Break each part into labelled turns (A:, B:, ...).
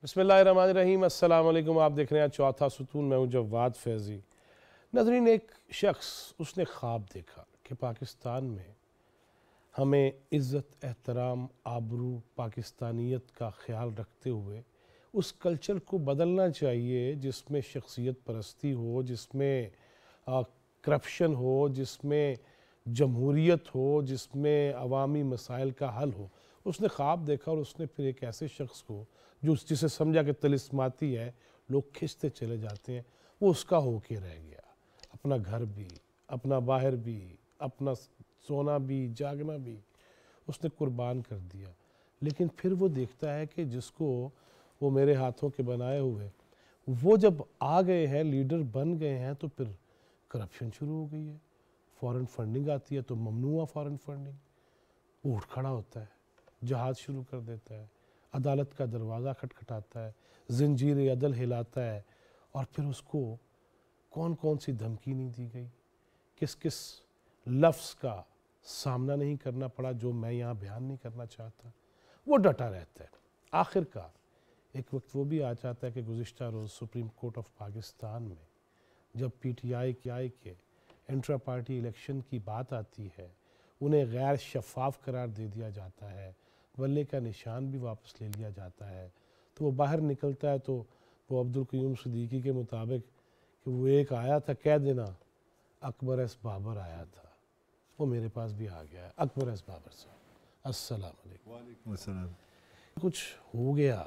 A: بسم اللہ الرحمن الرحیم، السلام علیکم۔ آپ دیکھ رہے ہیں چوتھا ستون، میں ہوں جواد فیضی۔ ناظرین، ایک شخص اس نے خواب دیکھا کہ پاکستان میں ہمیں عزت، احترام، آبرو، پاکستانیت کا خیال رکھتے ہوئے اس کلچر کو بدلنا چاہیے جس میں شخصیت پرستی ہو، جس میں کرپشن ہو، جس میں جمہوریت ہو، جس میں عوامی مسائل کا حل ہو۔ اس نے خواب دیکھا اور اس نے پھر ایک ایسے شخص کو جسے سمجھا کہ طلسماتی ہے، لوگ کھنچتے چلے جاتے ہیں، وہ اس کا ہو کے رہ گیا۔ اپنا گھر بھی، اپنا باہر بھی، اپنا سونا بھی، جاگنا بھی اس نے قربان کر دیا۔ لیکن پھر وہ دیکھتا ہے کہ جس کو وہ میرے ہاتھوں کے بنائے ہوئے وہ جب آ گئے ہیں، لیڈر بن گئے ہیں، تو پھر کرپشن شروع ہو گئی ہے۔ فورن فنڈنگ آتی ہے تو ممنوع فورن فنڈنگ، اٹھ کھڑا ہوتا ہے، جہاد شروع کر دیتا ہے، عدالت کا دروازہ کھٹکھٹاتا ہے، زنجیر عدل ہلاتا ہے، اور پھر اس کو کون کون سی دھمکی نہیں دی گئی، کس کس لفظ کا سامنا نہیں کرنا پڑا جو میں یہاں بیان نہیں کرنا چاہتا۔ وہ ڈٹا رہتا ہے۔ آخر کار ایک وقت وہ بھی آ جاتا ہے کہ گزشتہ روز سپریم کورٹ آف پاکستان میں جب پی ٹی آئی کے انٹرا پارٹی الیکشن کی بات آتی ہے، انہیں غیر شفاف قرار دے دیا جاتا ہے، ولے کا نشان بھی واپس لے لیا جاتا ہے، تو وہ باہر نکلتا ہے تو وہ عبدالقیوم صدیقی کے مطابق کہ وہ ایک آیا تھا، کہہ دینا اکبر ایس بابر آیا تھا، وہ میرے پاس بھی آ گیا ہے۔ اکبر ایس بابر صاحب، السلام علیکم۔
B: وعلیکم السلام۔
A: کچھ ہو گیا،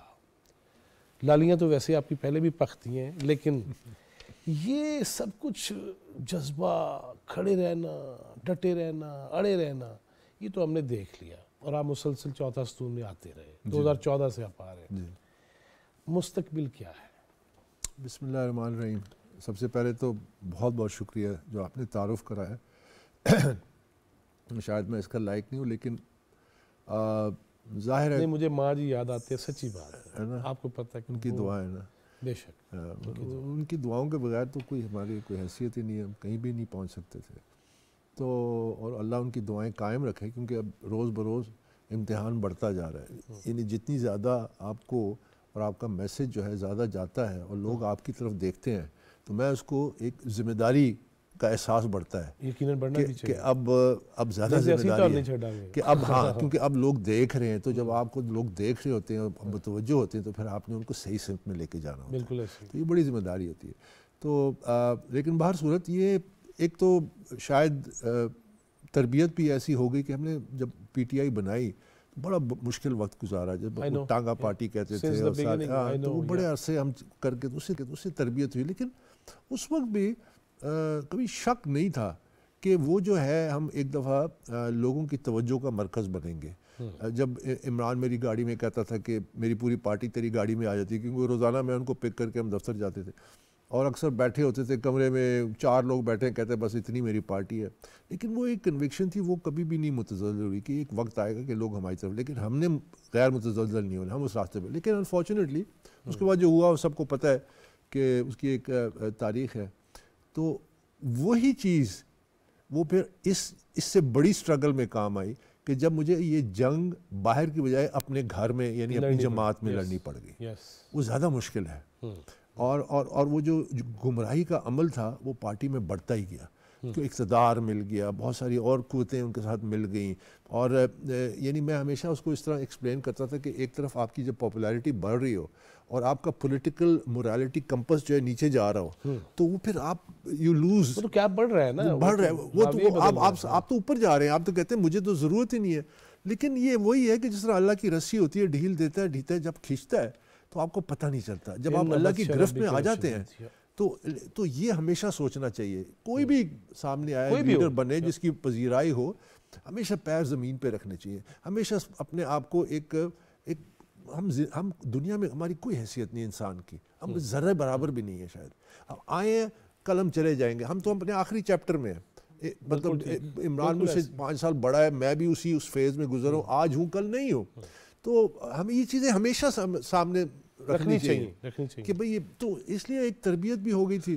A: لالیاں تو ویسے آپ کی پہلے بھی پکتی ہیں، لیکن یہ سب کچھ جذبہ، کھڑے رہنا، ڈٹے رہنا، اڑے رہنا، یہ تو ہم نے دیکھ لیا، اور آپ مسلسل چوتھا ستون میں آتے رہے، 2014 سے آپ آ رہے ہیں۔ مستقبل کیا ہے؟
B: بسم اللہ الرحمن الرحیم۔ سب سے پہلے تو بہت بہت شکریہ جو آپ نے تعارف کرایا۔ شاید میں اس کا لائق نہیں ہوں، لیکن ظاہر ہے
A: نہیں، مجھے ماں جی یاد آتے ہیں، سچی بات ہے نا، آپ کو پتہ ہے
B: ان کی دعائیں نا،
A: بے شک
B: ان کی دعاؤں کے بغیر تو ہماری کوئی حیثیت ہی نہیں ہے، ہم کہیں بھی نہیں پہنچ سکتے تھے۔ تو اور اللہ ان کی دعائیں قائم رکھے، کیونکہ اب روز بروز امتحان بڑھتا جا رہا ہے، یعنی جتنی زیادہ آپ کو اور آپ کا میسج جو ہے زیادہ جاتا ہے اور لوگ آپ کی طرف دیکھتے ہیں، تو میں اس کو ایک ذمہ داری کا احساس بڑھتا ہے کہ اب زیادہ ذمہ داری ہے کہ اب ہاں، کیونکہ اب لوگ دیکھ رہے ہیں، تو جب آپ کو لوگ دیکھ رہے ہوتے ہیں اور متوجہ ہوتے ہیں تو پھر آپ نے ان کو صحیح سمت میں لے کے جانا ہوتا ہے، تو یہ بڑی ذمہ داری ہوتی ہے۔ تو لیکن بہر صورت یہ ایک تو شاید تربیت بھی ایسی ہو گئی کہ ہم نے جب پی ٹی آئی بنائی بڑا مشکل وقت گزارا، جب ٹانگا پارٹی کہتے تھے، تو وہ بڑے عرصے ہم کر کے اس سے تربیت ہوئی، لیکن اس وقت بھی کبھی شک نہیں تھا کہ وہ جو ہے ہم ایک دفعہ لوگوں کی توجہ کا مرکز بنیں گے۔ جب عمران میری گاڑی میں کہتا تھا کہ میری پوری پارٹی تیری گاڑی میں آ جاتی ہے، کیونکہ روزانہ میں ان کو پک کر کے ہم دفتر جاتے تھے، اور اکثر بیٹھے ہوتے تھے کمرے میں، 4 لوگ بیٹھے ہیں، کہتے ہیں بس اتنی میری پارٹی ہے، لیکن وہ ایک کنوکشن تھی، وہ کبھی بھی نہیں متزلزل ہوئی کہ ایک وقت آئے گا کہ لوگ ہماری طرف، لیکن ہم نے غیر متزلزل نہیں ہونا، ہم اس راستے پہ۔ لیکن انفارچونیٹلی اس کے بعد جو ہوا وہ سب کو پتہ ہے کہ اس کی ایک تاریخ ہے۔ تو وہی چیز وہ پھر اس سے بڑی سٹرگل میں کام آئی کہ جب مجھے یہ جنگ باہر کی بجائے اپنے گھر میں یعنی اپنی جماعت میں لڑنی پڑ گئی، وہ زیادہ مشکل ہے، اور وہ جو گمراہی کا عمل تھا وہ پارٹی میں بڑھتا ہی گیا، کہ اقتدار مل گیا، بہت ساری اور قوتیں ان کے ساتھ مل گئیں، اور یعنی میں ہمیشہ اس کو اس طرح ایکسپلین کرتا تھا کہ ایک طرف آپ کی جب پاپولیرٹی بڑھ رہی ہو اور آپ کا پولیٹیکل موریلٹی کمپس جو ہے نیچے جا رہا ہو، تو وہ پھر آپ یو لوز،
A: وہ تو کیا بڑھ رہا ہے نا،
B: بڑھ رہا ہے وہ تو آپ تو اوپر جا رہے ہیں، آپ تو کہتے ہیں مجھے تو ضرورت ہی نہیں ہے، لیکن یہ وہی ہے کہ جس طرح اللہ کی رسی ہوتی ہے، ڈھیل دیتا ہے، ڈھیتا ہے، جب کھینچتا ہے تو آپ کو پتہ نہیں چلتا، جب آپ اللہ کی گرفت میں آ جاتے ہیں تو یہ ہمیشہ سوچنا چاہیے، کوئی بھی سامنے آئے لیڈر بنے جس کی پذیرائی ہو، ہمیشہ پیر زمین پہ رکھنے چاہیے، ہمیشہ اپنے آپ کو ایک ہم دنیا میں ہماری کوئی حیثیت نہیں انسان کی، ہم ذرے برابر بھی نہیں ہے، شاید اب آئے ہیں کل ہم چلے جائیں گے، ہم تو اپنے آخری چیپٹر میں ہیں، مطلب عمران مجھ سے 5 سال بڑا ہے، میں بھی اس فیز میں گزر ہوں، آج ہوں کل نہیں ہوں، تو ہمیں یہ چیزیں ہمیشہ سامنے رکھنی چاہیے کہ بھئی، تو اس لیے ایک تربیت بھی ہو گئی تھی۔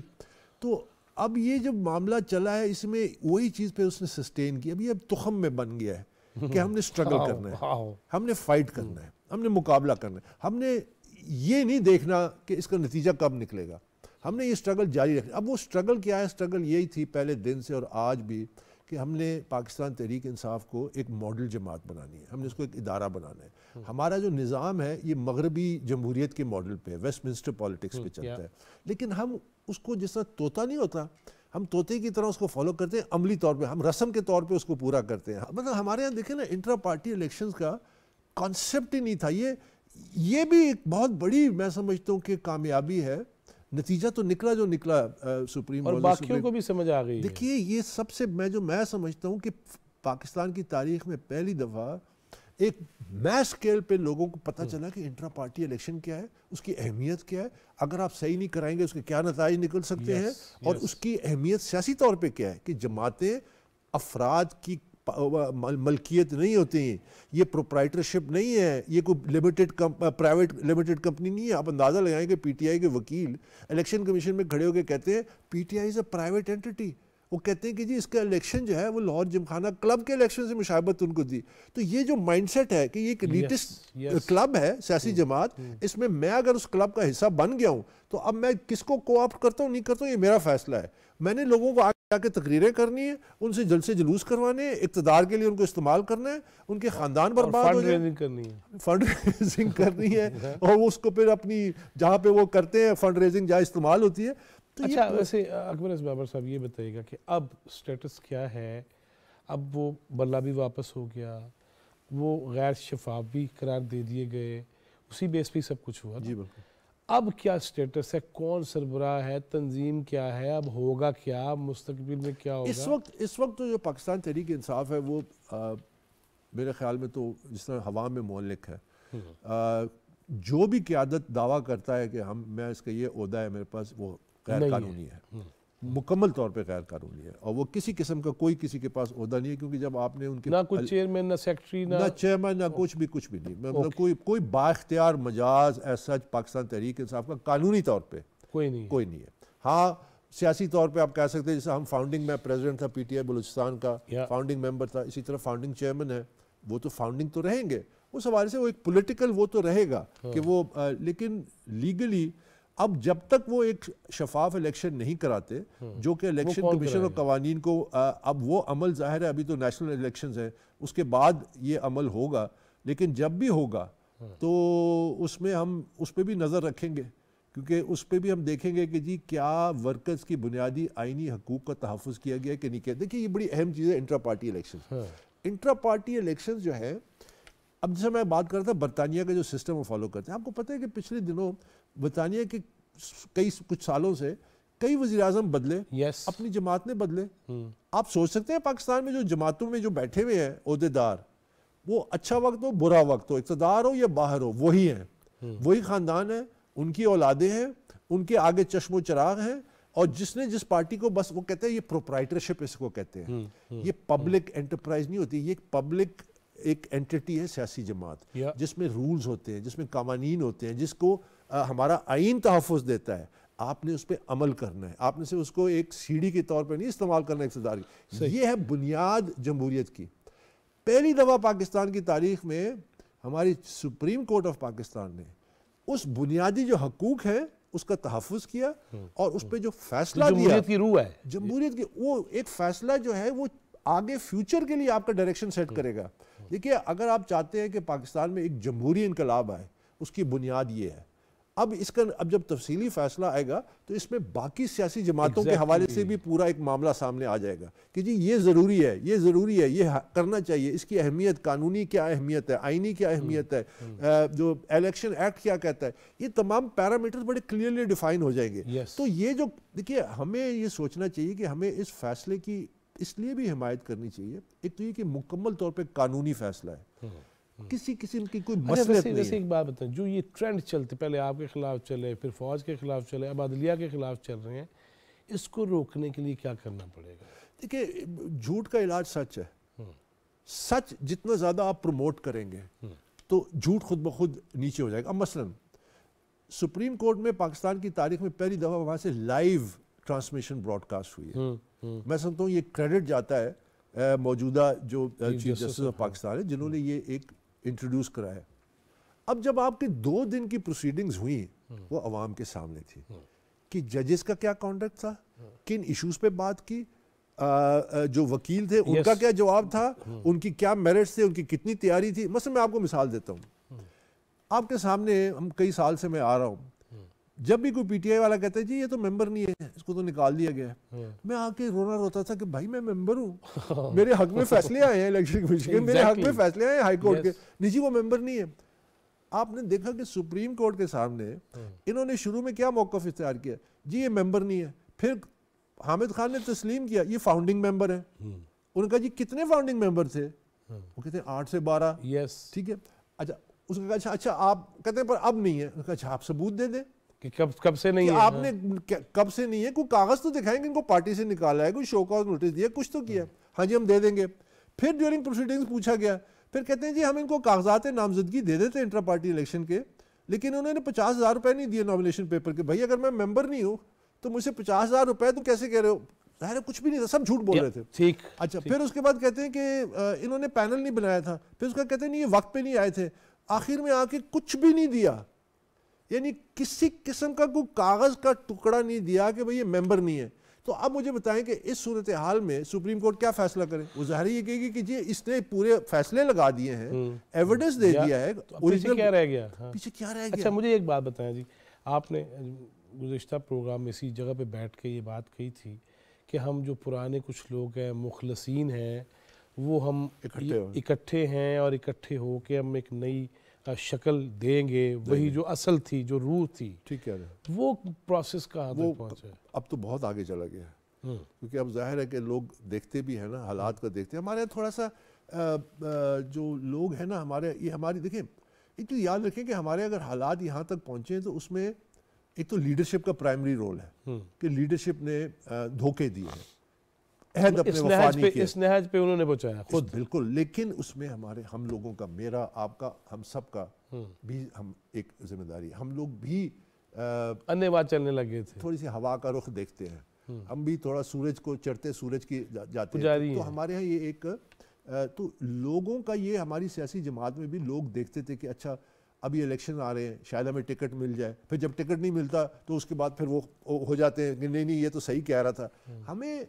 B: تو اب یہ جب معاملہ چلا ہے، اس میں وہی چیز پہ اس نے سسٹین کی، اب یہ تخم میں بن گیا ہے کہ ہم نے سٹرگل کرنا ہے، ہم نے فائٹ کرنا ہے، ہم نے مقابلہ کرنا ہے، ہم نے یہ نہیں دیکھنا کہ اس کا نتیجہ کب نکلے گا. ہم نے یہ اسٹرگل جاری رکھنا. اب وہ اسٹرگل کیا ہے؟ اسٹرگل یہی تھی پہلے دن سے اور آج بھی کہ ہم نے پاکستان تحریک انصاف کو ایک ماڈل جماعت بنانی ہے. ہم نے اس کو ایک ادارہ بنانا ہے. ہمارا جو نظام ہے یہ مغربی جمہوریت کے ماڈل پہ، ویسٹ منسٹر پالیٹکس پہ چلتا ہے. لیکن ہم اس کو جس طرح طوطا نہیں ہوتا، ہم طوطے کی طرح اس کو فالو کرتے ہیں عملی طور پہ، ہم رسم کے طور پہ اس کو پورا کرتے ہیں. مطلب ہمارے یہاں دیکھیں نا، انٹرا پارٹی الیکشنز کا کانسیپٹ ہی نہیں تھا. یہ بھی ایک بہت بڑی میں سمجھتا ہوں کہ کامیابی ہے. نتیجہ تو نکلا جو نکلا سپریم
A: اور باقیوں کو بھی سمجھ آ گئی.
B: دیکھیے یہ سب سے میں سمجھتا ہوں کہ پاکستان کی تاریخ میں پہلی دفعہ ایک میس اسکیل پہ لوگوں کو پتہ چلا کہ انٹرا پارٹی الیکشن کیا ہے، اس کی اہمیت کیا ہے، اگر آپ صحیح نہیں کرائیں گے اس کے کیا نتائج نکل سکتے ہیں، اور اس کی اہمیت سیاسی طور پہ کیا ہے کہ جماعتیں افراد کی ملکیت نہیں ہوتی ہیں، یہ پروپرائٹرشپ نہیں ہے، یہ کوئی پرائیویٹ لمیٹڈ کمپنی نہیں ہے. آپ اندازہ لگائیں کہ پی ٹی آئی کے وکیل الیکشن کمیشن میں کھڑے ہو کے کہتے ہیں P T I is a private entity. وہ کہتے ہیں کہ جی اس کا الیکشن جو ہے وہ لاہور جمخانہ کلب کے الیکشن سے مشابہت ان کو دی. تو یہ جو مائنڈ سیٹ ہے کہ یہ ایک ایلیٹسٹ کلب ہے سیاسی جماعت، اس میں اگر اس کلب کا حصہ بن گیا ہوں تو اب میں کس کو کوآپٹ کرتا ہوں نہیں کرتا ہوں یہ میرا فیصلہ ہے. میں نے لوگوں کو آ کے تقریریں کرنی ہے، ان سے جلسے جلوس کروانے ہیں، اقتدار کے لیے ان کو استعمال کرنا ہے، ان کے خاندان برباد ہو جائے، فنڈ ریزنگ کرنی ہے، اور اس کو پھر اپنی جہاں پہ وہ کرتے ہیں فنڈ ریزنگ جہاں استعمال ہوتی ہے.
A: اچھا ویسے اکبر بابر صاحب یہ بتائیے گا کہ اب سٹیٹس کیا ہے؟ اب وہ بلہ بھی واپس ہو گیا، وہ غیر شفاف بھی قرار دے دیے گئے، اسی بیس پہ سب کچھ ہوا.
B: جی بالکل.
A: اب کیا سٹیٹس ہے؟ کون سربراہ ہے؟ تنظیم کیا ہے؟ اب ہوگا کیا؟ مستقبل میں کیا ہوگا؟
B: اس وقت تو جو پاکستان تحریک انصاف ہے وہ میرے خیال میں تو جس طرح ہوا میں معلق ہے. جو بھی قیادت دعویٰ کرتا ہے کہ میں اس کا یہ عہدہ ہے میرے پاس، وہ غیر قانونی ہے، مکمل طور پہ غیر قانونی ہے. اور وہ کسی قسم کا کوئی کسی کے پاس عہدہ نہیں ہے، کیونکہ جب آپ نے ان کے
A: نہ کوئی چیئرمین، نہ سیکٹری، نہ
B: چیئرمین، نہ کچھ بھی نہیں. مطلب کوئی با اختیار مجاز ایسا پاکستان تحریک انصاف کا قانونی طور پہ کوئی نہیں ہے. ہاں سیاسی طور پہ آپ کہہ سکتے ہیں جیسے ہم فاؤنڈنگ میں پریزیڈنٹ تھا پی ٹی آئی بلوچستان کا، فاؤنڈنگ ممبر تھا، اسی طرح فاؤنڈنگ چیئرمین ہے، وہ تو فاؤنڈنگ تو رہیں گے، اس حوالے سے وہ ایک پولیٹیکل وہ تو رہے گا کہ وہ لیکن لیگلی اب جب تک وہ ایک شفاف الیکشن نہیں کراتے، جو کہ الیکشن کمیشن اور قوانین کو اب وہ عمل ظاہر ہے ابھی تو نیشنل الیکشنز ہیں، اس کے بعد یہ عمل ہوگا، لیکن جب بھی ہوگا تو اس میں ہم اس پہ بھی نظر رکھیں گے، کیونکہ اس پہ بھی ہم دیکھیں گے کہ جی کیا ورکرز کی بنیادی آئینی حقوق کا تحفظ کیا گیا کہ نہیں کیا. دیکھیے یہ بڑی اہم چیز ہے intra party election. Intra party election جو ہے، اب جیسے میں بات کرتا برطانیہ کا جو سسٹم وہ فالو کرتے ہیں، آپ کو پتہ ہے کہ پچھلے دنوں برطانیہ کے کچھ سالوں سے کئی وزیر اعظم بدلے، اپنی جماعت نے بدلے. آپ سوچ سکتے ہیں پاکستان میں جو جماعتوں میں جو بیٹھے ہوئے ہیں عہدیدار، وہ اچھا وقت ہو برا وقت ہو، اقتدار ہو یا باہر ہو، وہی ہیں، وہی خاندان ہیں، ان کی اولادیں ہیں، ان کے آگے چشم و چراغ ہیں، اور جس پارٹی کو بس وہ کہتے ہیں یہ پروپرائٹرشپ اس کو کہتے ہیں، یہ پبلک انٹرپرائز نہیں ہوتی، یہ پبلک ایک اینٹیٹی ہے سیاسی جماعت، جس میں رولز ہوتے ہیں، جس میں قوانین ہوتے ہیں، جس کو ہمارا آئین تحفظ دیتا ہے. آپ نے اس پہ عمل کرنا ہے، آپ نے سے اس کو ایک سیڑھی کے طور پہ نہیں استعمال کرنا اقتدار کی. یہ ہے بنیاد جمہوریت کی. پہلی دفعہ پاکستان کی تاریخ میں ہماری سپریم کورٹ آف پاکستان نے اس بنیادی جو حقوق ہیں اس کا تحفظ کیا، اور اس پہ جو فیصلہ دیا،
A: جمہوریت کی روح ہے،
B: جمہوریت کی وہ ایک فیصلہ جو ہے وہ آگے فیوچر کے لیے آپ کا ڈائریکشن سیٹ کرے گا. دیکھیے اگر آپ چاہتے ہیں کہ پاکستان میں ایک جمہوری انقلاب آئے، اس کی بنیاد یہ ہے. اب جب تفصیلی فیصلہ آئے گا تو اس میں باقی سیاسی جماعتوں کے حوالے سے بھی پورا ایک معاملہ سامنے آ جائے گا کہ جی یہ ضروری ہے، یہ ضروری ہے، یہ کرنا چاہیے، اس کی اہمیت، قانونی کیا اہمیت ہے، آئینی کیا اہمیت ہے، جو الیکشن ایکٹ کیا کہتا ہے، یہ تمام پیرامیٹرز بڑے کلیئرلی ڈیفائن ہو جائیں گے. تو یہ جو دیکھیے ہمیں یہ سوچنا چاہیے کہ ہمیں اس فیصلے کی اس لیے بھی حمایت کرنی چاہیے، ایک تو یہ کہ مکمل طور پہ قانونی فیصلہ ہے، کسی قسم کی کوئی مسئلہ نہیں ہے.
A: ویسے ایک بات بتائیں، جو یہ ٹرینڈ چلتے، پہلے آپ کے خلاف چلے، پھر فوج کے خلاف چلے، اب عدلیہ کے خلاف چل رہے ہیں، اس کو روکنے کے لیے کیا کرنا پڑے گا؟
B: دیکھیے جھوٹ کا علاج سچ ہے. سچ جتنا زیادہ آپ پروموٹ کریں گے تو جھوٹ خود بخود نیچے ہو جائے گا. اب مثلا سپریم کورٹ میں پاکستان کی تاریخ میں پہلی دفعہ وہاں سے لائیو ٹرانسمیشن براڈ کاسٹ ہوئی ہے. میں سمجھتا ہوں یہ کریڈٹ جاتا ہے موجودہ جو چیف جسٹس آف پاکستان ہے، جنہوں نے یہ ایک انٹروڈیوس کرا ہے. اب جب آپ کی 2 دن کی پروسیڈنگز ہوئی وہ عوام کے سامنے تھی کہ ججز کا کیا کانڈکٹ تھا, کن ایشوز پہ بات کی, جو وکیل تھے ان کا کیا جواب تھا, ان کی کیا میرٹس تھے, ان کی کتنی تیاری تھی. مثلا میں آپ کو مثال دیتا ہوں, آپ کے سامنے ہم کئی سال سے میں آ رہا ہوں, جب بھی کوئی پی ٹی آئی والا کہتا ہے جی یہ تو ممبر نہیں ہے, اس کو تو نکال دیا گیا ہے, میں آ کے رونا روتا تھا کہ بھائی میں ممبر ہوں, میرے حق میں فیصلے آئے ہیں الیکشن کمیشن کے, میرے حق میں فیصلے آئے ہیں ہائی کورٹ کے, نہیں جی وہ ممبر نہیں ہے. آپ نے دیکھا کہ سپریم کورٹ کے سامنے انہوں نے شروع میں کیا موقف اختیار کیا, جی یہ ممبر نہیں ہے. پھر حامد خان نے تسلیم کیا یہ فاؤنڈنگ ممبر ہے. انہوں نے کہا جی کتنے فاؤنڈنگ ممبر تھے, وہ کہتے ہیں 8 سے 12. ٹھیک ہے, اچھا اس نے کہا اچھا آپ کہتے ہیں پر اب نہیں ہے. انہوں نے کہا اچھا آپ ثبوت دے دیں
A: کہ کب سے نہیں ہے,
B: آپ نے کب سے نہیں ہے, کوئی کاغذ تو دکھائیں گے ان کو پارٹی سے نکالا ہے, کوئی شو کاز نوٹس دیا, کچھ تو کیا. ہاں جی ہم دے دیں گے. پھر ڈیورنگ پروسیڈنگز پوچھا گیا, پھر کہتے ہیں جی ہم ان کو کاغذات نامزدگی دے دیتے انٹرا پارٹی الیکشن کے, لیکن انہوں نے 50,000 روپے نہیں دیے نامینیشن پیپر کے. بھائی اگر میں ممبر نہیں ہوں تو مجھ سے 50,000 روپے تو کیسے کہہ رہے ہو, ظاہر ہے کچھ بھی نہیں تھا, سب جھوٹ بول رہے تھے.
A: ٹھیک.
B: اچھا پھر اس کے بعد کہتے ہیں کہ انہوں نے پینل نہیں بنایا تھا, پھر اس کا کہتے ہیں نہیں یہ وقت پہ نہیں آئے تھے, آخر میں آ کے کچھ بھی نہیں دیا, یعنی کسی قسم کا کوئی کاغذ کا ٹکڑا نہیں دیا کہ بھئی یہ ممبر نہیں ہے. تو اب مجھے بتائیں کہ اس صورتحال میں سپریم کورٹ کیا فیصلہ کرے. وہ ظاہر یہ کہے گی کہ جی اس نے پورے فیصلے لگا دیے ہیں, ایویڈنس دے دیا ہے,
A: پیچھے کیا رہ گیا,
B: پیچھے کیا رہ گیا.
A: اچھا مجھے ایک بات بتائیں جی, آپ نے گزشتہ پروگرام میں اسی جگہ پہ بیٹھ کے یہ بات کہی تھی کہ ہم جو پرانے کچھ لوگ ہیں مخلصین ہیں وہ ہم اکٹھے ہیں اور اکٹھے ہو کے ہم ایک نئی شکل دیں گے, وہی جو اصل تھی, جو روح تھی.
B: ٹھیک ہے,
A: وہ پروسیس کہاں تک پہنچا ہے؟
B: اب تو بہت آگے چلا گیا ہے, کیونکہ اب ظاہر ہے کہ لوگ دیکھتے بھی ہیں نا, حالات کو دیکھتے ہیں. ہمارے تھوڑا سا جو لوگ ہیں نا ہمارے, یہ ہماری دیکھیں ایک تو یاد رکھیں کہ ہمارے اگر حالات یہاں تک پہنچے ہیں تو اس میں ایک تو لیڈرشپ کا پرائمری رول ہے کہ لیڈرشپ نے دھوکے دیے ہیں, عہد اپنے وفا نہیں کیا,
A: اس نہج پہ انہوں نے پہنچایا خود.
B: بالکل, لیکن اس میں ہم لوگوں کا, میرا آپ کا, ہم سب کا بھی ہم ایک ذمہ داری ہے. ہم لوگ بھی
A: انے بات چلنے لگے تھے,
B: تھوڑی سی ہوا کا رخ دیکھتے ہیں, ہم بھی تھوڑا سورج کو چڑھتے سورج کی جاتے ہیں. تو ہمارے ہاں یہ ایک تو لوگوں کا یہ, ہماری سیاسی جماعت میں بھی لوگ دیکھتے تھے کہ اچھا اب یہ الیکشن آ رہے ہیں, شاید ہمیں ٹکٹ مل جائے. پھر جب ٹکٹ نہیں ملتا تو اس کے بعد پھر وہ ہو جاتے ہیں کہ نہیں یہ تو صحیح کہہ رہا تھا. ہمیں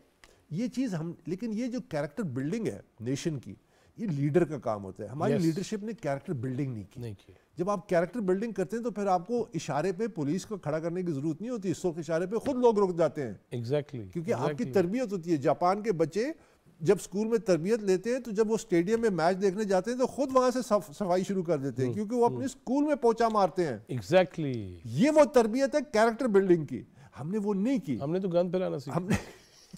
B: یہ چیز لیکن یہ جو کیریکٹر بلڈنگ ہے نیشن کی, یہ لیڈر کا کام ہوتا ہے. ہماری لیڈرشپ نے کیریکٹر بلڈنگ نہیں کی. جب آپ کیریکٹر بلڈنگ کرتے ہیں تو پھر آپ کو اشارے پہ پولیس کو کھڑا کرنے کی ضرورت نہیں ہوتی, اس وقت اشارے پہ خود لوگ رک جاتے ہیں.
A: ایگزیکٹلی,
B: کیونکہ آپ کی تربیت ہوتی ہے. جاپان کے بچے جب اسکول میں تربیت لیتے ہیں تو جب وہ اسٹیڈیم میں میچ دیکھنے جاتے ہیں تو خود وہاں سے صفائی شروع کر دیتے ہیں, کیونکہ وہ اپنے اسکول میں پوچا مارتے ہیں.
A: ایگزیکٹلی,
B: یہ وہ تربیت ہے کیریکٹر بلڈنگ کی. ہم نے وہ نہیں کی,
A: ہم نے تو گند پھیلانا سیکھا.
B: ہم نے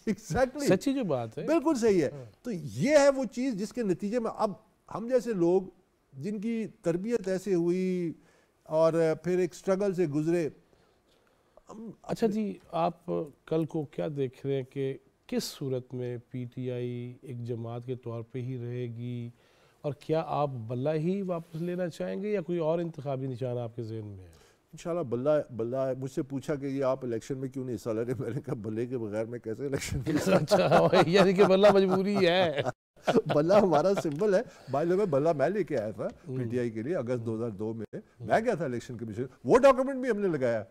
B: ایگزیکٹلی,
A: سچی جو بات ہے,
B: بالکل صحیح ہے. تو یہ ہے وہ چیز جس کے نتیجے میں اب ہم جیسے لوگ جن کی تربیت ایسے ہوئی اور پھر ایک سٹرگل سے گزرے.
A: اچھا جی, آپ کل کو کیا دیکھ رہے ہیں کہ کس صورت میں پی ٹی آئی ایک جماعت کے طور پہ ہی رہے گی, اور کیا آپ بلہ ہی واپس لینا چاہیں گے یا کوئی اور انتخابی نشانہ آپ کے ذہن میں ہے؟
B: انشاءاللہ بلہ مجھ سے پوچھا کہ یہ آپ الیکشن میں کیوں نہیں حصہ لے رہے, میں نے کہا بلے کے بغیر میں کیسے الیکشن میں.
A: اچھا, یعنی کہ بلہ مجبوری ہے.
B: بلہ ہمارا سمبل ہے. بائی دا وے بلہ میں لے کے آیا تھا پی ٹی آئی کے لیے اگست 2002 میں گیا تھا الیکشن کمیشن. وہ ڈاکومنٹ بھی ہم نے لگایا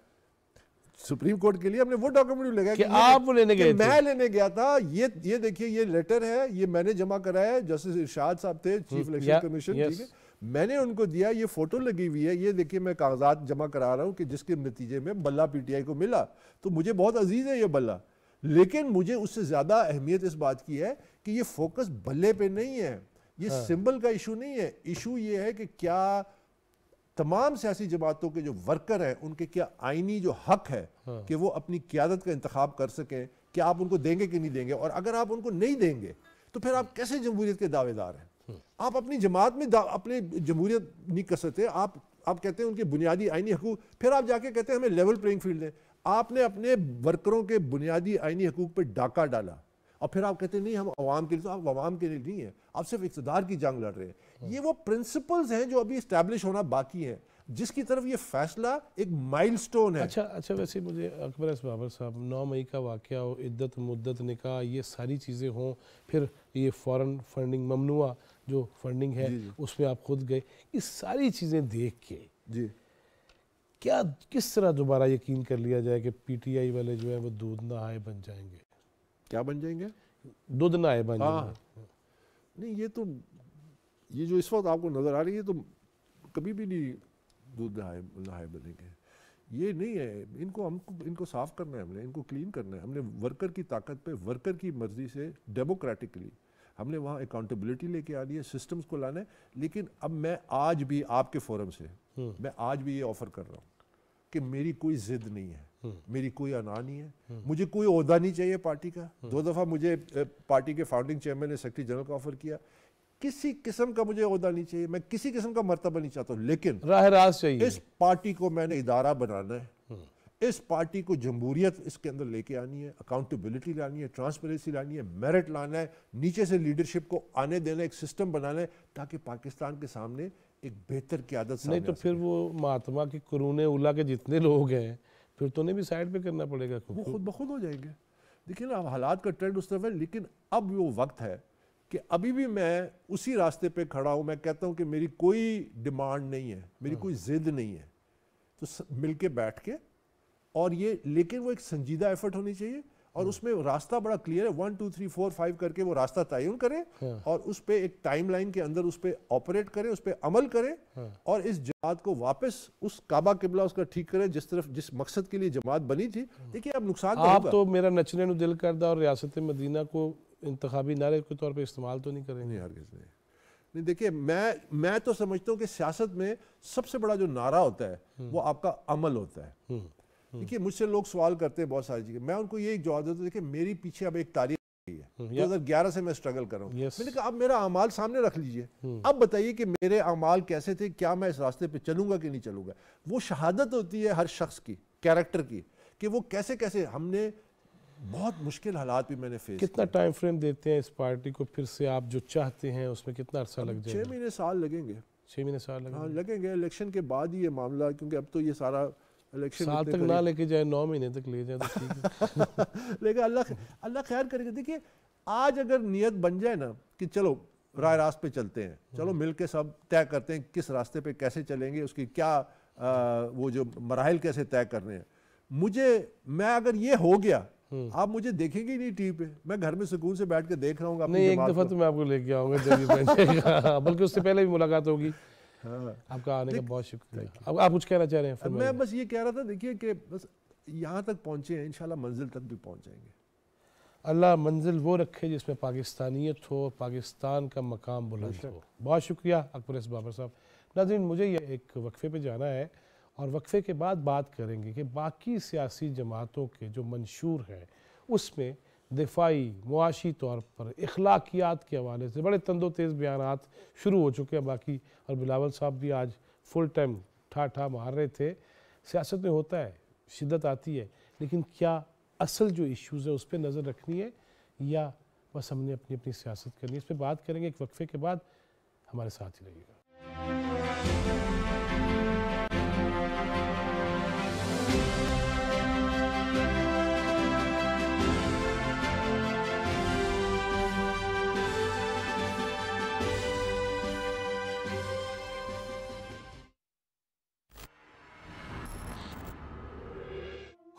B: سپریم کورٹ کے لیے, ہم نے وہ ڈاکومنٹ بھی لگایا
A: کہ آپ لینے گئے تھے.
B: میں لینے گیا تھا. یہ دیکھیے یہ لیٹر ہے, یہ میں نے جمع کرایا ہے. جسٹس ارشاد صاحب تھے چیف الیکشن کمیشن, ٹھیک ہے, میں نے ان کو دیا. یہ فوٹو لگی ہوئی ہے, یہ دیکھیے میں کاغذات جمع کرا رہا ہوں کہ جس کے نتیجے میں بلہ پی ٹی آئی کو ملا. تو مجھے بہت عزیز ہے یہ بلہ, لیکن مجھے اس سے زیادہ اہمیت اس بات کی ہے کہ یہ فوکس بلے پہ نہیں ہے, یہ سمبل کا ایشو نہیں ہے. ایشو یہ ہے کہ کیا تمام سیاسی جماعتوں کے جو ورکر ہیں ان کے کیا آئینی جو حق ہے کہ وہ اپنی قیادت کا انتخاب کر سکیں, کیا آپ ان کو دیں گے کہ نہیں دیں گے. اور اگر آپ ان کو نہیں دیں گے تو پھر آپ کیسے جمہوریت کے دعوے دار ہیں؟ آپ اپنی جماعت میں اپنی جمہوریت نہیں کر سکتے. آپ کہتے ہیں ان کے بنیادی آئینی حقوق, پھر آپ جا کے کہتے ہیں ہمیں لیول پلینگ فیلڈ دیں. آپ نے اپنے ورکروں کے بنیادی آئینی حقوق پہ ڈاکہ ڈالا اور پھر آپ کہتے ہیں نہیں ہم عوام کے لیے. تو آپ عوام کے لیے نہیں ہیں, آپ صرف اقتدار کی جنگ لڑ رہے ہیں. یہ وہ پرنسپلز ہیں جو ابھی اسٹیبلش ہونا باقی ہیں, جس کی طرف یہ فیصلہ ایک مائل سٹون ہے.
A: اچھا ویسے مجھے اکبر ایس بابر صاحب 9 مئی کا واقعہ ہو, عدت مدت نکاح, یہ ساری چیزیں ہوں, پھر یہ فورن فنڈنگ ممنوع, جو فنڈنگ ہے اس میں آپ خود گئے, اس ساری چیزیں دیکھ کے
B: جی
A: کیا کس طرح دوبارہ یقین کر لیا جائے کہ پی ٹی آئی والے جو ہیں وہ دودھ نہائے بن جائیں گے؟
B: کیا بن جائیں گے؟
A: دودھ نہائے بن جائیں گے.
B: نہیں یہ جو اس وقت آپ کو نظر آ رہی ہے تو کبھی بھی نہیں دودھ نہائے بنیں گے. یہ نہیں ہے, ان کو صاف کرنا ہے, ہم نے ان کو کلین کرنا ہے. ہم نے ورکر کی طاقت پہ, ورکر کی مرضی سے ڈیموکریٹکلی ہم نے وہاں اکاؤنٹیبلٹی لے کے آنی ہے, سسٹمز کو لانا ہے. لیکن اب میں آج بھی آپ کے فورم سے میں آج بھی یہ آفر کر رہا ہوں کہ میری کوئی ضد نہیں ہے, میری کوئی انا نہیں ہے, مجھے کوئی عہدہ نہیں چاہیے پارٹی کا. 2 دفعہ مجھے پارٹی کے فاؤنڈنگ چیئرمین نے سیکرٹری جنرل کا آفر کیا. کسی قسم کا مجھے عہدہ نہیں چاہیے, میں کسی قسم کا مرتبہ نہیں چاہتا ہوں, لیکن
A: راہ راست چاہیے.
B: اس پارٹی کو میں نے ادارہ بنانا ہے, اس پارٹی کو جمہوریت اس کے اندر لے کے آنی ہے, اکاؤنٹیبلٹی لانی ہے, ٹرانسپیرنسی لانی ہے, میرٹ لانا ہے, نیچے سے لیڈرشپ کو آنے دینا, ایک سسٹم بنانا ہے تاکہ پاکستان کے سامنے ایک بہتر قیادت سامنے
A: نہیں تو پھر وہ مہاتما کے قرون اولا کے جتنے لوگ ہیں پھر تو انہیں بھی سائڈ پہ کرنا پڑے گا.
B: وہ خود بخود ہو جائیں گے. دیکھیں نا, اب حالات کا ٹرینڈ اس طرف ہے, لیکن اب وہ وقت ہے کہ ابھی بھی میں اسی راستے پہ کھڑا ہوں. میں کہتا ہوں کہ میری کوئی ڈیمانڈ نہیں ہے, میری کوئی ضد نہیں ہے, تو مل کے بیٹھ کے اور یہ, لیکن وہ ایک سنجیدہ ایفرٹ ہونی چاہیے اور اس میں راستہ بڑا کلیئر ہے. 1 2 3 4 5 کر کے وہ راستہ تعین کریں اور اس پہ ایک ٹائم لائن کے اندر اس پہ آپریٹ کریں, اس پہ عمل کریں اور اس جماعت کو واپس اس کعبہ قبلہ اس کا ٹھیک کریں جس مقصد کے لیے جماعت بنی تھی. دیکھیے اب نقصان
A: آپ تو میرا نچنے نو دل کردہ اور ریاست مدینہ کو انتخابی نعرے کے طور پہ استعمال تو نہیں کریں گے؟
B: نہیں, ہرگز نہیں. دیکھیے میں تو سمجھتا ہوں کہ سیاست میں سب سے بڑا جو نعرہ ہوتا ہے وہ آپ کا عمل ہوتا ہے. دیکھیے مجھ سے لوگ سوال کرتے ہیں بہت ساری چیزیں, میں ان کو یہ ایک جواب دیتا ہوں, دیکھیں میری پیچھے اب ایک تاریخ ہے, 2011 سے میں سٹرگل کر رہا ہوں. میں نے کہا اب میرا اعمال سامنے رکھ لیجئے, اب بتائیے کہ میرے اعمال کیسے تھے, کیا میں اس راستے پہ چلوں گا کہ نہیں چلوں گا. وہ شہادت ہوتی ہے ہر شخص کی, کیریکٹر کی, کہ وہ کیسے ہم نے بہت مشکل حالات بھی میں نے فیس.
A: کتنا ٹائم فریم دیتے ہیں اس پارٹی کو پھر سے آپ جو چاہتے ہیں اس میں کتنا عرصہ لگ جائے گا؟
B: 6 مہینے سال لگیں گے.
A: 6 مہینے سال لگیں
B: ہاں لگیں گے, الیکشن کے بعد ہی یہ معاملہ, کیونکہ اب تو یہ سارا الیکشن
A: سال تک نہ لے کے جائے, 9 مہینے تک لے جائے تو ٹھیک ہے.
B: لیکن اللہ خیر کرے گا. دیکھیے آج اگر نیت بن جائے نا کہ چلو راہ راست پہ چلتے ہیں, چلو مل کے سب طے کرتے ہیں کس راستے پہ کیسے چلیں گے, اس کی کیا وہ جو مراحل کیسے طے کرنے ہیں. میں اگر یہ ہو گیا, آپ مجھے دیکھیں گے ہی نہیں ٹی وی پہ, میں گھر میں سکون سے بیٹھ کے دیکھ رہا ہوں.
A: نہیں, ایک دفعہ تو میں آپ کو لے کے آؤں گا جب یہ بن جائے گا, بلکہ اس سے پہلے بھی ملاقات ہوگی. آپ کا آنے کا بہت شکریہ. اب آپ کچھ کہنا چاہ رہے ہیں؟
B: میں بس یہ کہہ رہا تھا, دیکھیے کہ بس یہاں تک پہنچے ہیں, انشاءاللہ منزل تک بھی پہنچ جائیں گے.
A: اللہ منزل وہ رکھے جس میں پاکستانیت ہو, پاکستان کا مقام بلند ہو. بہت شکریہ اکبر اس بابر صاحب. ناظرین, مجھے یہ ایک وقفے پہ جانا ہے اور وقفے کے بعد بات کریں گے کہ باقی سیاسی جماعتوں کے جو منشور ہیں اس میں دفاعی, معاشی طور پر, اخلاقیات کے حوالے سے بڑے تند و تیز بیانات شروع ہو چکے ہیں باقی. اور بلاول صاحب بھی آج فل ٹائم ٹھا مار رہے تھے. سیاست میں ہوتا ہے, شدت آتی ہے, لیکن کیا اصل جو ایشوز ہے اس پہ نظر رکھنی ہے یا بس ہم نے اپنی سیاست کرنی ہے؟ اس پہ بات کریں گے ایک وقفے کے بعد. ہمارے ساتھ ہی رہیے گا.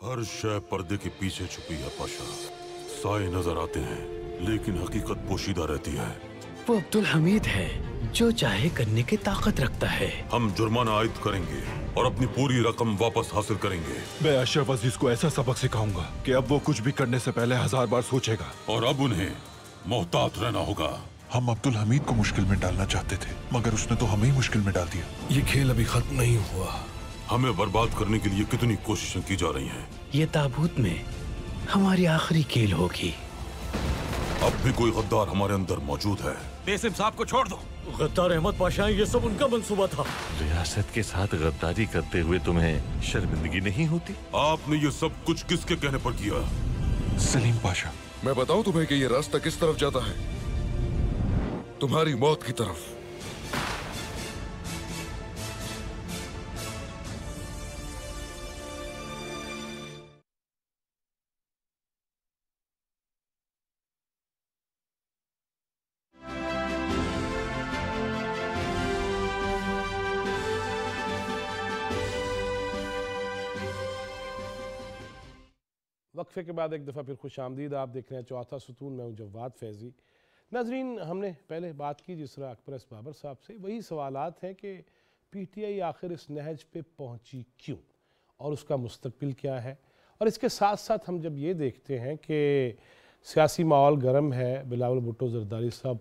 C: ہر شے پردے کے پیچھے چھپی ہے پاشا. سائے نظر آتے ہیں لیکن حقیقت پوشیدہ رہتی ہے.
D: وہ عبدالحمید ہے جو چاہے کرنے کی طاقت رکھتا ہے.
C: ہم جرمانہ عائد کریں گے اور اپنی پوری رقم واپس حاصل کریں گے.
E: میں اشرف عزیز کو ایسا سبق سکھاؤں گا کہ اب وہ کچھ بھی کرنے سے پہلے 1000 بار سوچے گا.
C: اور اب انہیں محتاط رہنا ہوگا.
E: ہم عبدالحمید کو مشکل میں ڈالنا چاہتے تھے مگر اس نے تو ہمیں ہی مشکل میں ڈال دیا.
F: یہ کھیل ابھی ختم نہیں ہوا.
C: ہمیں برباد کرنے کے لیے کتنی کوششیں کی جا رہی ہیں.
D: یہ تابوت میں ہماری آخری کھیل ہوگی.
C: اب بھی کوئی غدار ہمارے اندر موجود ہے.
F: بیسم صاحب کو چھوڑ دو. غدار احمد پاشا, یہ سب ان کا منصوبہ تھا.
G: ریاست کے ساتھ غداری کرتے ہوئے تمہیں شرمندگی نہیں ہوتی؟
C: آپ نے یہ سب کچھ کس کے کہنے پر کیا؟
E: سلیم پاشا.
H: میں بتاؤں تمہیں کہ یہ راستہ کس طرف جاتا ہے؟ تمہاری موت کی طرف.
A: وقفے کے بعد ایک دفعہ پھر خوش آمدید. آپ دیکھ رہے ہیں چوتھا ستون. میں ہوں جواد فیضی. ناظرین، ہم نے پہلے بات کی جس طرح اکبر ایس بابر صاحب سے، وہی سوالات ہیں کہ پی ٹی آئی آخر اس نہج پہ پہنچی کیوں اور اس کا مستقبل کیا ہے. اور اس کے ساتھ ساتھ ہم جب یہ دیکھتے ہیں کہ سیاسی ماحول گرم ہے، بلاول بھٹو زرداری صاحب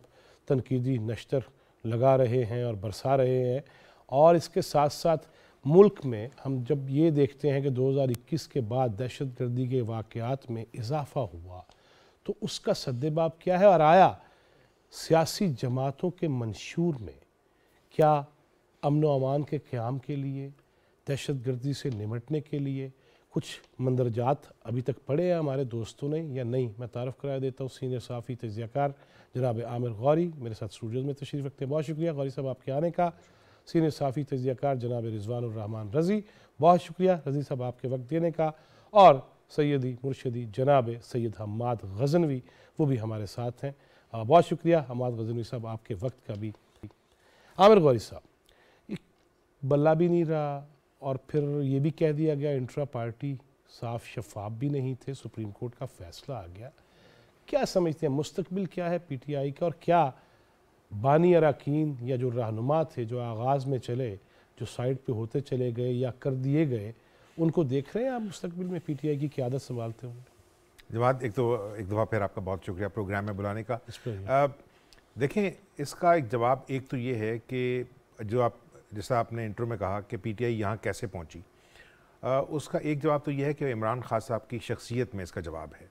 A: تنقیدی نشتر لگا رہے ہیں اور برسا رہے ہیں، اور اس کے ساتھ ساتھ ملک میں ہم جب یہ دیکھتے ہیں کہ 2021 کے بعد دہشت گردی کے واقعات میں اضافہ ہوا، تو اس کا سدباب کیا ہے؟ اور آیا سیاسی جماعتوں کے منشور میں کیا امن و امان کے قیام کے لیے، دہشت گردی سے نمٹنے کے لیے کچھ مندرجات ابھی تک پڑھے ہیں ہمارے دوستوں نے یا نہیں؟ میں تعارف کرا دیتا ہوں. سینئر صحافی تجزیہ کار جناب عامر غوری میرے ساتھ اسٹوڈیوز میں تشریف رکھتے ہیں. بہت شکریہ غوری صاحب آپ کے آنے کا. سینئر صحافی تجزیہ کار جناب رضوان الرحمان رضی، بہت شکریہ رضی صاحب آپ کے وقت دینے کا. اور سیدی مرشدی جناب سید حماد غزنوی، وہ بھی ہمارے ساتھ ہیں. بہت شکریہ حماد غزنوی صاحب آپ کے وقت کا بھی. عامر غوری صاحب، بلہ بھی نہیں رہا اور پھر یہ بھی کہہ دیا گیا انٹرا پارٹی صاف شفاف بھی نہیں تھے، سپریم کورٹ کا فیصلہ آ گیا. کیا سمجھتے ہیں مستقبل کیا ہے پی ٹی آئی کا، اور کیا بانی اراکین یا جو رہنما تھے جو آغاز میں چلے، جو سائڈ پہ ہوتے چلے گئے یا کر دیے گئے، ان کو دیکھ رہے ہیں آپ مستقبل میں پی ٹی آئی کی قیادت سنبھالتے ہوں؟
I: جواد، ایک دفعہ پھر آپ کا بہت شکریہ پروگرام میں بلانے کا. دیکھیں، اس کا ایک جواب ایک تو یہ ہے کہ جیسا آپ نے انٹرو میں کہا کہ پی ٹی آئی یہاں کیسے پہنچی، اس کا ایک جواب تو یہ ہے کہ عمران خان صاحب کی شخصیت میں اس کا جواب ہے.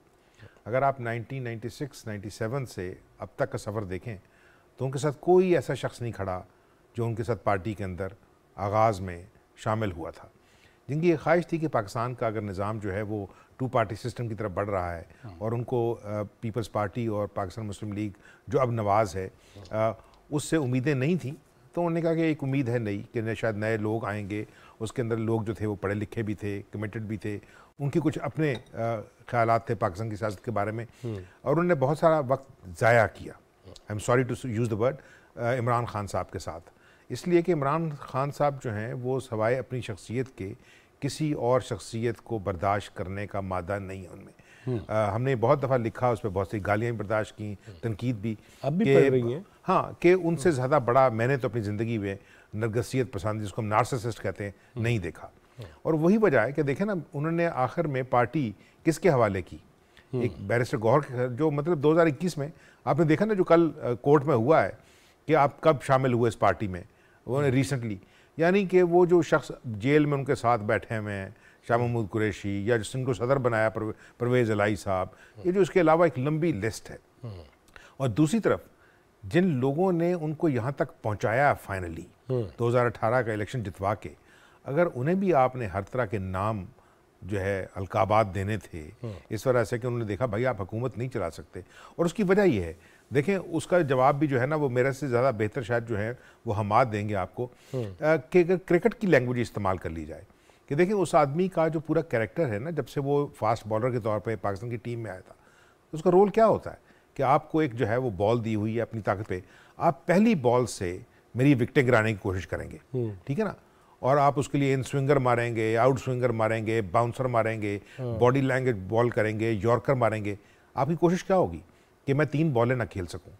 I: اگر آپ 1996-97 سے اب تک کا سفر دیکھیں تو ان کے ساتھ کوئی ایسا شخص نہیں کھڑا جو ان کے ساتھ پارٹی کے اندر آغاز میں شامل ہوا تھا، جن کی یہ خواہش تھی کہ پاکستان کا اگر نظام جو ہے وہ 2 پارٹی سسٹم کی طرف بڑھ رہا ہے، اور ان کو پیپلز پارٹی اور پاکستان مسلم لیگ جو اب نواز ہے اس سے امیدیں نہیں تھیں. تو انہوں نے کہا کہ ایک امید ہے نئی کہ شاید نئے لوگ آئیں گے. اس کے اندر لوگ جو تھے وہ پڑھے لکھے بھی تھے، کمیٹڈ بھی تھے، ان کی کچھ اپنے خیالات تھے پاکستان کی سیاست کے بارے میں، اور انہوں نے بہت سارا وقت ضائع کیا. I am sorry to use the word Imran Khan صاحب کے ساتھ، اس لیے کہ عمران خان صاحب جو ہیں وہ سوائے اپنی شخصیت کے کسی اور شخصیت کو برداشت کرنے کا مادہ نہیں ہے ان میں. ہم نے بہت دفعہ لکھا، اس پہ بہت سی گالیاں بھی برداشت کی، تنقید بھی،
A: اب بھی پڑھ رہی ہیں.
I: ہاں، کہ ان سے زیادہ بڑا میں نے تو اپنی زندگی میں نرگسیت پسند، جس کو ہم نارسسسٹ کہتے ہیں، نہیں دیکھا. اور وہی وجہ ہے کہ دیکھیں نا، انہوں نے آخر میں پارٹی کس کے حوالے کی؟ ایک بیرسٹر گوہر، جو مطلب 2021 میں آپ نے دیکھا نا جو کل کورٹ میں ہوا ہے کہ آپ کب شامل ہوئے اس پارٹی میں، وہ ریسنٹلی، یعنی کہ وہ جو شخص جیل میں ان کے ساتھ بیٹھے ہوئے ہیں، شاہ محمود قریشی، یا جس کو صدر بنایا پرویز الہی صاحب، یہ جو اس کے علاوہ ایک لمبی لسٹ ہے. اور دوسری طرف جن لوگوں نے ان کو یہاں تک پہنچایا فائنلی 2018 کا الیکشن جتوا کے، اگر انہیں بھی آپ نے ہر طرح کے نام جو ہے القابات دینے تھے اس وجہ سے کہ انہوں نے دیکھا بھائی آپ حکومت نہیں چلا سکتے. اور اس کی وجہ یہ ہے، دیکھیں اس کا جواب بھی جو ہے نا وہ میرے سے زیادہ بہتر شاید جو ہے وہ حماد دیں گے آپ کو، کہ اگر کرکٹ کی لینگویج استعمال کر لی جائے کہ دیکھیں اس آدمی کا جو پورا کریکٹر ہے نا، جب سے وہ فاسٹ بالر کے طور پہ پاکستان کی ٹیم میں آیا تھا، اس کا رول کیا ہوتا ہے کہ آپ کو ایک جو ہے وہ بال دی ہوئی ہے اپنی طاقت پہ، آپ پہلی بال سے میری وکٹیں گرانے کی کوشش کریں گے، ٹھیک ہے نا، اور آپ اس کے لیے ان سوئنگر ماریں گے، آؤٹ سوئنگر ماریں گے، باؤنسر ماریں گے، باڈی لینگویج بال کریں گے، یارکر ماریں گے. آپ کی کوشش کیا ہوگی کہ میں 3 بالیں نہ کھیل سکوں.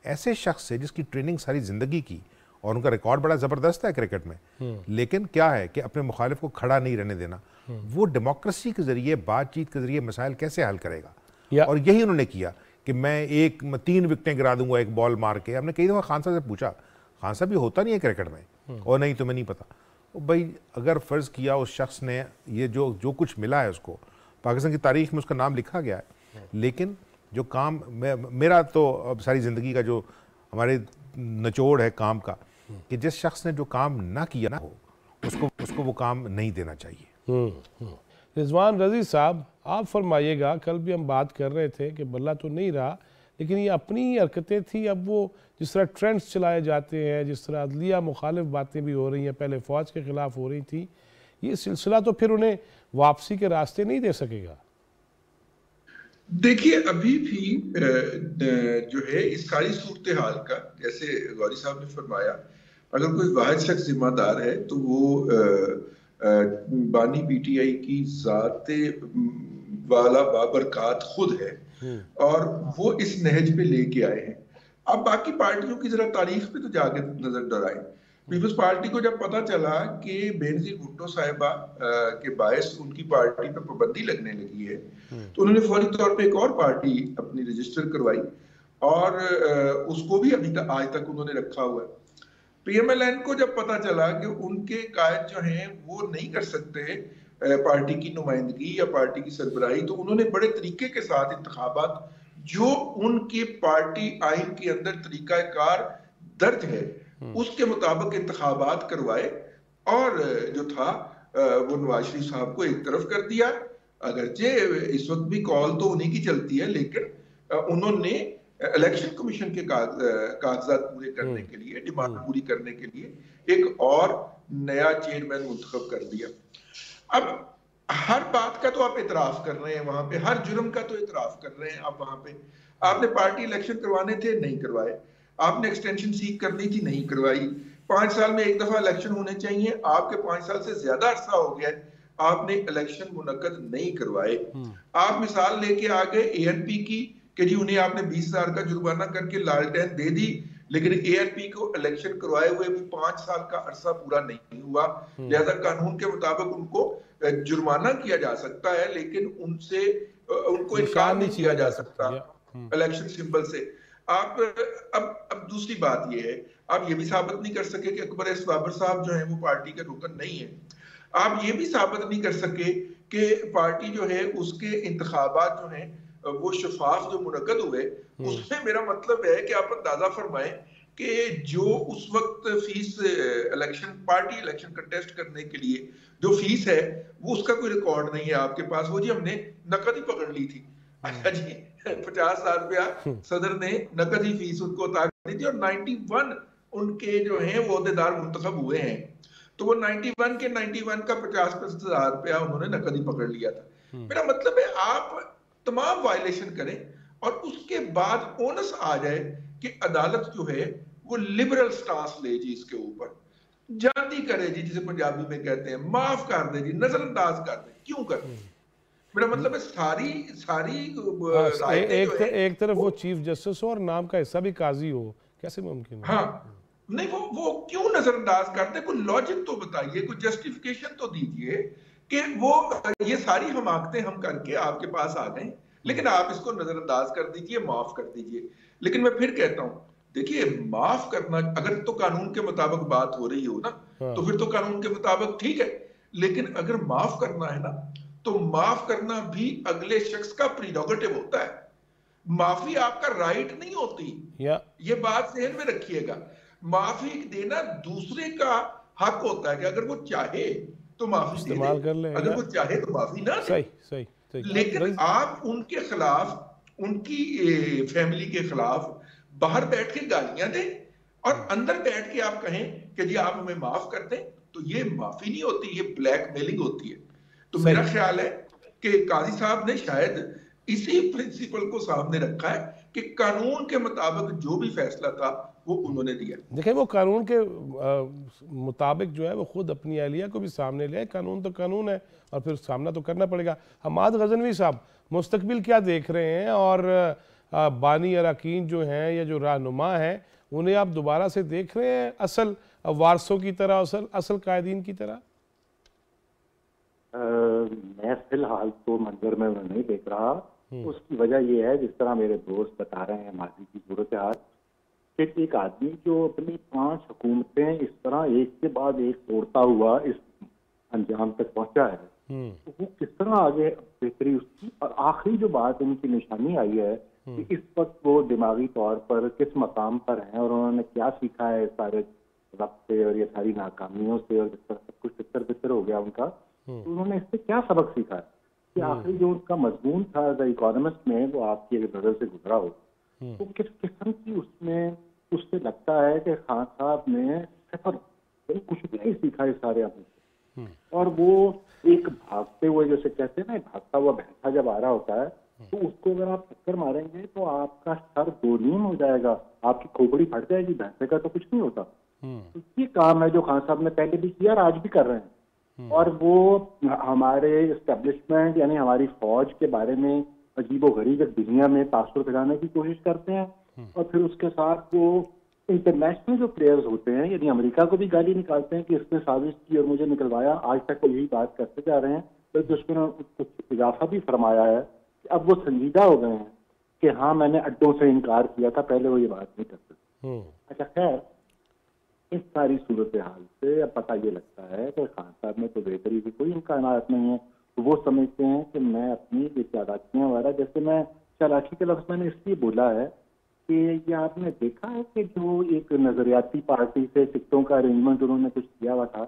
I: ایسے شخص سے جس کی ٹریننگ ساری زندگی کی اور ان کا ریکارڈ بڑا زبردست ہے کرکٹ میں، لیکن کیا ہے کہ اپنے مخالف کو کھڑا نہیں رہنے دینا، وہ ڈیموکریسی کے ذریعے، بات چیت کے ذریعے مسائل کیسے حل کرے گا. اور یہی انہوں نے کیا کہ میں 3 وکٹیں گرا دوں گا ایک بال مار کے. ہم نے کئی دفعہ خان صاحب سے پوچھا، خان صاحب یہ ہوتا نہیں ہے کرکٹ میں، اور نہیں تمہیں نہیں پتا. بھائی اگر فرض کیا اس شخص نے یہ جو کچھ ملا ہے اس کو، پاکستان کی تاریخ میں اس کا نام لکھا گیا ہے، لیکن جو کام میرا تو ساری زندگی کا جو ہمارے نچوڑ ہے کام کا، کہ جس شخص نے جو کام نہ کیا نا ہو اس کو وہ کام نہیں دینا چاہیے.
A: رضوان رضی صاحب، آپ فرمائیے گا، کل بھی ہم بات کر رہے تھے کہ بلہ تو نہیں رہا، لیکن یہ اپنی ہی حرکتیں تھیں. اب وہ جس طرح ٹرینڈز چلائے جاتے ہیں، جس طرح عدلیہ مخالف باتیں بھی ہو رہی ہیں، پہلے فوج کے خلاف ہو رہی تھی، یہ سلسلہ تو پھر انہیں واپسی کے راستے نہیں دے سکے گا.
J: دیکھیے ابھی بھی جو ہے اس ساری صورتحال کا، جیسے غوری صاحب نے فرمایا، اگر کوئی واحد شخص ذمہ دار ہے تو وہ بانی پی ٹی آئی کی ذات والا بابرکات خود ہے اور وہ اس نہج پہ لے کے آئے ہیں. اب باقی پارٹیوں کی ذرا تاریخ پہ تو جا کے نظر ڈالائیں. پیپلز پارٹی کو جب پتا چلا کہ بینظیر بھٹو صاحبہ کے باعث ان کی پارٹی پہ پابندی لگنے لگی ہے تو انہوں نے فوری طور پہ ایک اور پارٹی اپنی رجسٹر کروائی اور اس کو بھی ابھی تک آج تک انہوں نے رکھا ہوا ہے. پی ایم ایل این کو جب پتا چلا کہ ان کے قائد جو ہیں وہ نہیں کر سکتے پارٹی کی نمائندگی یا پارٹی کی سربراہی تو انہوں نے بڑے طریقے کے ساتھ انتخابات جو ان کی پارٹی آئین کے اندر طریقہ کار درج ہے اس کے مطابق انتخابات کروائے اور جو تھا وہ نواز شریف صاحب کو ایک طرف کر دیا. اگرچہ اس وقت بھی کال تو انہی کی چلتی ہے لیکن انہوں نے الیکشن کمیشن کے کاغذات پورے کرنے کے لیے ڈیمانڈ پوری کرنے کے لیے ایک اور نیا چیئرمین منتخب کر دیا. اب ہر بات کا تو آپ اعتراف کر رہے ہیں وہاں پہ, ہر جرم کا تو اعتراف کر رہے ہیں آپ وہاں پہ. آپ نے پارٹی الیکشن کروانے تھے نہیں کروائے, آپ نے ایکسٹینشن سیک کرنی تھی نہیں کروائی, 5 سال میں ایک دفعہ الیکشن ہونے چاہیے, آپ کے 5 سال سے زیادہ عرصہ ہو گیا ہے, آپ نے الیکشن منعقد نہیں کروائے. آپ مثال لے کے آ گئے اے این پی کی کہ جی انہیں آپ نے 20,000 کا جرمانہ کر کے لالٹین دے دی لیکن اے این پی کو الیکشن کروائے ہوئے بھی 5 سال کا عرصہ پورا نہیں ہوا, لہذا قانون کے مطابق ان کو جرمانہ کیا جا سکتا ہے لیکن ان کو انکار نہیں کیا جا سکتا الیکشن سمبل سے. آپ اب دوسری بات یہ ہے, آپ یہ بھی ثابت نہیں کر سکے کہ اکبر ایس بابر صاحب جو ہیں وہ پارٹی کے رکن نہیں ہیں. آپ یہ بھی ثابت نہیں کر سکے کہ پارٹی جو ہے اس کے انتخابات جو ہیں وہ شفاف جو منعقد ہوئے اس میں میرا مطلب ہے کہ آپ اندازہ فرمائیں کہ جو اس وقت فیس پارٹی الیکشن کنٹیسٹ کرنے کے لیے جو فیس ہے وہ اس کا کوئی ریکارڈ نہیں ہے آپ کے پاس. وہ جی ہم نے نقد ہی پکڑ لی تھی, اچھا جی 50,000 روپیہ صدر نے نقد ہی فیس ان کو عطا دی تھی اور 91 ان کے جو ہیں وہ عہدیدار منتخب ہوئے ہیں تو وہ 91 کے 91 کا 50,000 روپیہ انہوں نے نقد ہی پکڑ لیا تھا. میرا مطلب ہے آپ تمام وائلیشن کریں اور اس کے بعد اونس آ جائے کہ عدالت جو ہے وہ لبرل سٹانس لے جی اس کے اوپر, جاندی کرے جی جسے پنجابی میں کہتے ہیں, معاف کر دے جی, نظر انداز کر دے. کیوں کر دے؟ میرا مطلب ہے ساری
A: ایک طرف وہ چیف جسٹس ہو اور نام کا حصہ بھی قاضی ہو, کیسے ممکن ہے؟
J: ہاں نہیں وہ کیوں نظر انداز کرتے, کوئی لاجک تو بتائیے, کوئی جسٹیفیکیشن تو دیجئے کہ وہ یہ ساری حماقتیں ہم کر کے آپ کے پاس آ گئے لیکن آپ اس کو نظر انداز کر دیجئے, معاف کر دیجئے. لیکن میں پھر کہتا ہوں دیکھیے معاف کرنا اگر تو قانون کے مطابق بات ہو رہی ہو نا تو پھر تو قانون کے مطابق ٹھیک ہے, لیکن اگر معاف کرنا ہے نا تو معاف کرنا بھی اگلے شخص کا پریروگیٹو ہوتا ہے, معافی آپ کا رائٹ نہیں ہوتی. یہ بات ذہن میں رکھیے گا, معافی دینا دوسرے کا حق ہوتا ہے کہ اگر وہ چاہے تو معافی دے دے, اگر وہ چاہے تو معافی نہ دے. لیکن آپ ان کے خلاف, ان کی فیملی کے خلاف باہر بیٹھ کے گالیاں دیں اور اندر بیٹھ کے آپ کہیں کہ جی آپ ہمیں معاف کر دیں, تو یہ معافی نہیں ہوتی, یہ بلیک میلنگ ہوتی ہے. تو میرا خیال ہے کہ قاضی صاحب نے شاید اسی پرنسپل کو سامنے رکھا ہے کہ قانون کے مطابق جو بھی فیصلہ تھا وہ انہوں نے دیا.
A: دیکھیں وہ قانون کے مطابق جو ہے وہ خود اپنی اہلیہ کو بھی سامنے لے, قانون تو قانون ہے اور پھر سامنا تو کرنا پڑے گا. حماد غزنوی صاحب مستقبل کیا دیکھ رہے ہیں اور بانی اراکین جو ہیں یا جو رہنما ہیں انہیں آپ دوبارہ سے دیکھ رہے ہیں اصل وارثوں کی طرح, اصل قائدین کی طرح؟
K: میں فی الحال تو منظر میں نہیں دیکھ رہا. اس کی وجہ یہ ہے جس طرح میرے دوست بتا رہے ہیں ماضی کی صورتحال کہ ایک آدمی جو اپنی 5 حکومتیں اس طرح ایک کے بعد ایک توڑتا ہوا اس انجام تک پہنچا ہے تو وہ کس طرح آگے بہتری اس کی. اور آخری جو بات ان کی نشانی آئی ہے کہ اس وقت وہ دماغی طور پر کس مقام پر ہیں اور انہوں نے کیا سیکھا ہے سارے وقت سے اور یہ ساری ناکامیوں سے اور جس طرح سب کچھ تتر بتر ہو گیا ان کا, تو انہوں نے اس سے کیا سبق سیکھا ہے کہ آخری جو ان کا مضمون تھا دا اکانومسٹ میں وہ آپ کی اگر نظر سے گزرا ہو تو کس قسم کی اس میں اس سے لگتا ہے کہ خان صاحب نے صفر کچھ بھی نہیں سیکھا اس سارے عمل سے. اور وہ ایک بھاگتے ہوئے جیسے کہتے ہیں نا, بھاگتا ہوا بھینسا جب آ رہا ہوتا ہے تو اس کو اگر آپ چکر ماریں گے تو آپ کا سر 2 نیم ہو جائے گا, آپ کی کھوپڑی پھٹ جائے گی, بھینسے کا تو کچھ نہیں ہوتا. تو یہ کام ہے جو خان صاحب نے پہلے بھی کیا اور آج بھی کر رہے ہیں. اور وہ ہمارے اسٹیبلشمنٹ یعنی ہماری فوج کے بارے میں عجیب و غریب ایک دنیا میں تاثر پھیلانے کی کوشش کرتے ہیں، اور پھر اس کے ساتھ وہ انٹرنیشنل جو پلیئرز ہوتے ہیں یعنی امریکہ کو بھی گالی نکالتے ہیں کہ اس نے سازش کی اور مجھے نکلوایا، آج تک وہ یہی بات کرتے جا رہے ہیں، بلکہ اس میں کچھ اضافہ بھی فرمایا ہے کہ اب وہ سنجیدہ ہو گئے ہیں کہ ہاں میں نے اڈوں سے انکار کیا تھا، پہلے وہ یہ بات نہیں کرتے۔ اچھا خیر، اس ساری صورتحال سے اب پتہ یہ لگتا ہے کہ خان صاحب میں تو بہتری کی کوئی امکانات نہیں ہے، تو وہ سمجھتے ہیں کہ میں اپنی یہ چالاکیاں وغیرہ، جیسے میں چالاکی کا لفظ میں نے اس لیے بولا ہے کہ یہ آپ نے دیکھا ہے کہ جو ایک نظریاتی پارٹی سے ٹکٹوں کا ارینجمنٹ انہوں نے کچھ کیا ہوا تھا،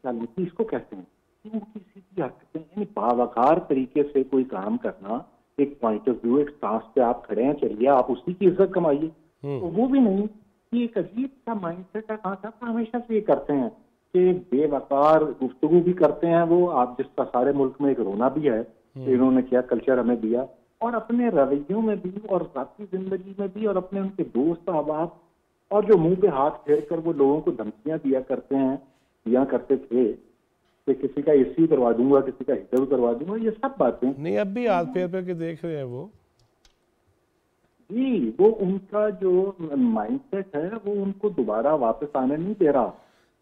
K: چالاکی اس کو کہتے ہیں، سیدھی حرکتیں، یعنی باوقار طریقے سے کوئی کام کرنا، ایک پوائنٹ آف ویو، ایک سانس پہ آپ کھڑے ہیں، چلیے آپ اسی کی عزت کمائیے، تو وہ بھی نہیں، یہ ایک عجیب سا مائنڈ سیٹ ہے۔ کہاں صاحب ہمیشہ سے یہ کرتے ہیں کہ بے وقار گفتگو بھی کرتے ہیں وہ، آپ جس کا سارے ملک میں ایک رونا بھی ہے کہ انہوں نے کیا کلچر ہمیں دیا، اور اپنے رویوں میں بھی اور ذاتی زندگی میں بھی، اور اپنے ان کے دوست احباب، اور جو منہ پہ ہاتھ پھیر کر وہ لوگوں کو دھمکیاں دیا کرتے تھے کہ کسی کا اے سی کروا دوں گا، کسی کا ہیٹر کروا دوں گا، یہ سب باتیں
A: نہیں اب بھی ہاتھ پھیر پھیر کے دیکھ رہے ہیں وہ
K: جی، وہ ان کا جو مائنڈ سیٹ ہے وہ ان کو دوبارہ واپس آنے نہیں دے رہا۔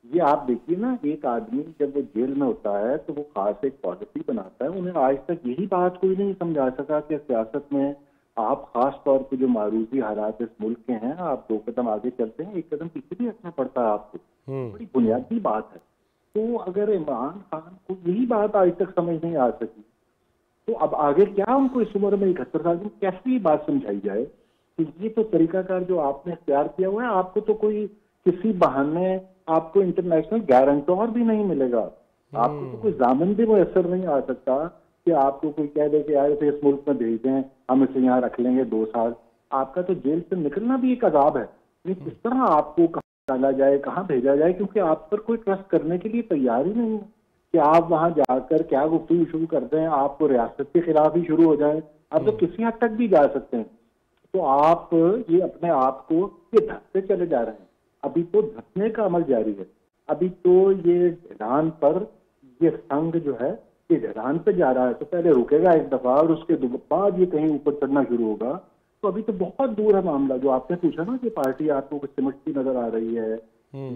K: یہ آپ دیکھیے نا، ایک آدمی جب وہ جیل میں ہوتا ہے تو وہ خاص ایک پالیسی بناتا ہے، انہیں آج تک یہی بات کوئی نہیں سمجھا سکا کہ سیاست میں آپ خاص طور پہ جو معروضی حالات اس ملک کے ہیں، آپ 2 قدم آگے چلتے ہیں، 1 قدم پیچھے بھی رکھنا پڑتا ہے آپ کو، بڑی بنیادی بات ہے۔ تو اگر عمران خان کو یہی بات آج تک سمجھ نہیں آ سکی تو اب آگے کیا ان کو اس عمر میں 71 سال میں کیسے یہ بات سمجھائی جائے کہ یہ تو طریقہ کار جو آپ نے اختیار کیا ہوا ہے، آپ کو تو کوئی کسی بہانے آپ کو انٹرنیشنل گارنٹور بھی نہیں ملے گا، آپ کو تو کوئی ضامن بھی میسر نہیں آ سکتا کہ آپ کو کوئی کہہ دے کہ آئے تھے اس ملک میں بھیج دیں، ہم اسے یہاں رکھ لیں گے 2 سال۔ آپ کا تو جیل سے نکلنا بھی ایک عذاب ہے، کس طرح آپ کو کہاں ڈالا جائے، کہاں بھیجا جائے، کیونکہ آپ پر کوئی ٹرسٹ کرنے کے لیے تیار ہی نہیں ہے کہ آپ وہاں جا کر کیا گفتگو شروع کر دیں، آپ کو ریاست کے خلاف ہی شروع ہو جائے، آپ تو کسی حد تک بھی جا سکتے ہیں۔ تو آپ یہ اپنے آپ کو یہ دھکتے چلے جا رہے ہیں، ابھی تو دھکنے کا عمل جاری ہے، ابھی تو یہ ڈھلان پر یہ سنگ جو ہے یہ ڈھلان پہ جا رہا ہے، تو پہلے رکے گا ایک دفعہ اور اس کے بعد یہ کہیں اوپر چڑھنا شروع ہوگا، تو ابھی تو بہت دور ہے معاملہ۔ جو آپ نے پوچھا نا کہ پارٹی آپ کو کچھ سمجھتی نظر آ رہی ہے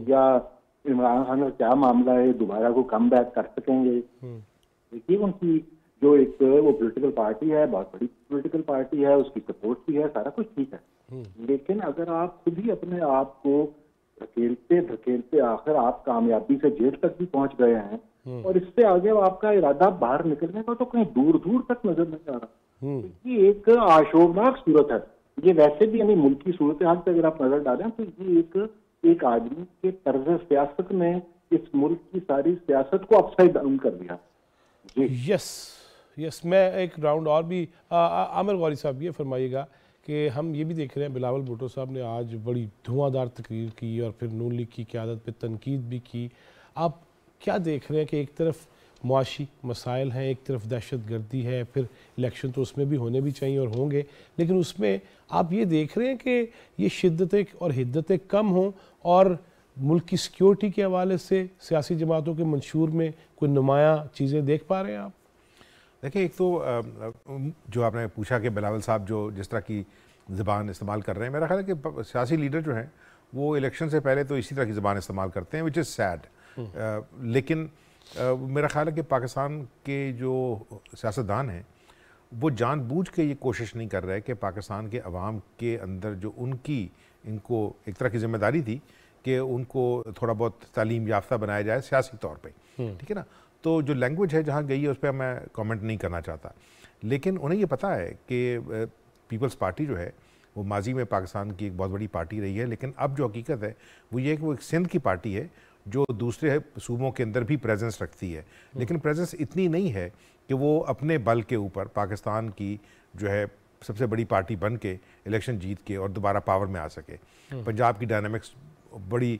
K: یا عمران خان کا کیا معاملہ ہے، دوبارہ کو کم بیک کر سکیں گے، دیکھیے ان کی جو ایک وہ پولیٹیکل پارٹی ہے، بہت بڑی پولیٹیکل پارٹی ہے، اس کی سپورٹ بھی ہے، سارا کچھ ٹھیک ہے، لیکن اگر آپ خود ہی اپنے آپ کو دھکیلتے دھکیلتے آخر آپ کامیابی سے جیل تک بھی پہنچ گئے ہیں، اور اس سے آگے آپ کا ارادہ باہر نکلنے کا تو کہیں دور دور تک نظر نہیں آ رہا، یہ ایک آشوبناک صورت ہے۔ یہ ویسے بھی یعنی ملکی صورتحال پہ اگر آپ نظر ڈالیں تو یہ ایک آدمی کے طرز سیاست نے اس ملک کی ساری سیاست کو اپ سائڈ ڈاؤن کر دیا۔
A: یس میں ایک راؤنڈ اور بھی عامر غوری صاحب یہ فرمائیے گا کہ ہم یہ بھی دیکھ رہے ہیں بلاول بھٹو صاحب نے آج بڑی دھواں دار تقریر کی اور پھر نون لیگ کی قیادت پہ تنقید بھی کی، آپ کیا دیکھ رہے ہیں کہ ایک طرف معاشی مسائل ہیں، ایک طرف دہشت گردی ہے، پھر الیکشن تو اس میں بھی ہونے بھی چاہیے اور ہوں گے، لیکن اس میں آپ یہ دیکھ رہے ہیں کہ یہ شدتیں اور حدتیں کم ہوں اور ملک کی سیکیورٹی کے حوالے سے سیاسی جماعتوں کے منشور میں کوئی نمایاں چیزیں دیکھ پا رہے ہیں آپ؟
I: دیکھیں، ایک تو جو آپ نے پوچھا کہ بلاول صاحب جو جس طرح کی زبان استعمال کر رہے ہیں، میرا خیال ہے کہ سیاسی لیڈر جو ہیں وہ الیکشن سے پہلے تو اسی طرح کی زبان استعمال کرتے ہیں، وچ از سیڈ، لیکن میرا خیال ہے کہ پاکستان کے جو سیاستدان ہیں وہ جان بوجھ کے یہ کوشش نہیں کر رہے کہ پاکستان کے عوام کے اندر جو ان کو ایک طرح کی ذمہ داری تھی کہ ان کو تھوڑا بہت تعلیم یافتہ بنایا جائے سیاسی طور پہ، ٹھیک ہے نا، تو جو لینگویج ہے جہاں گئی ہے اس پہ میں کامنٹ نہیں کرنا چاہتا، لیکن انہیں یہ پتہ ہے کہ پیپلز پارٹی جو ہے وہ ماضی میں پاکستان کی ایک بہت بڑی پارٹی رہی ہے، لیکن اب جو حقیقت ہے وہ یہ ہے کہ وہ ایک سندھ کی پارٹی ہے جو دوسرے صوبوں کے اندر بھی پریزنس رکھتی ہے، لیکن پریزنس اتنی نہیں ہے کہ وہ اپنے بل کے اوپر پاکستان کی جو ہے سب سے بڑی پارٹی بن کے الیکشن جیت کے اور دوبارہ پاور میں آ سکے۔ پنجاب کی ڈائنامکس بڑی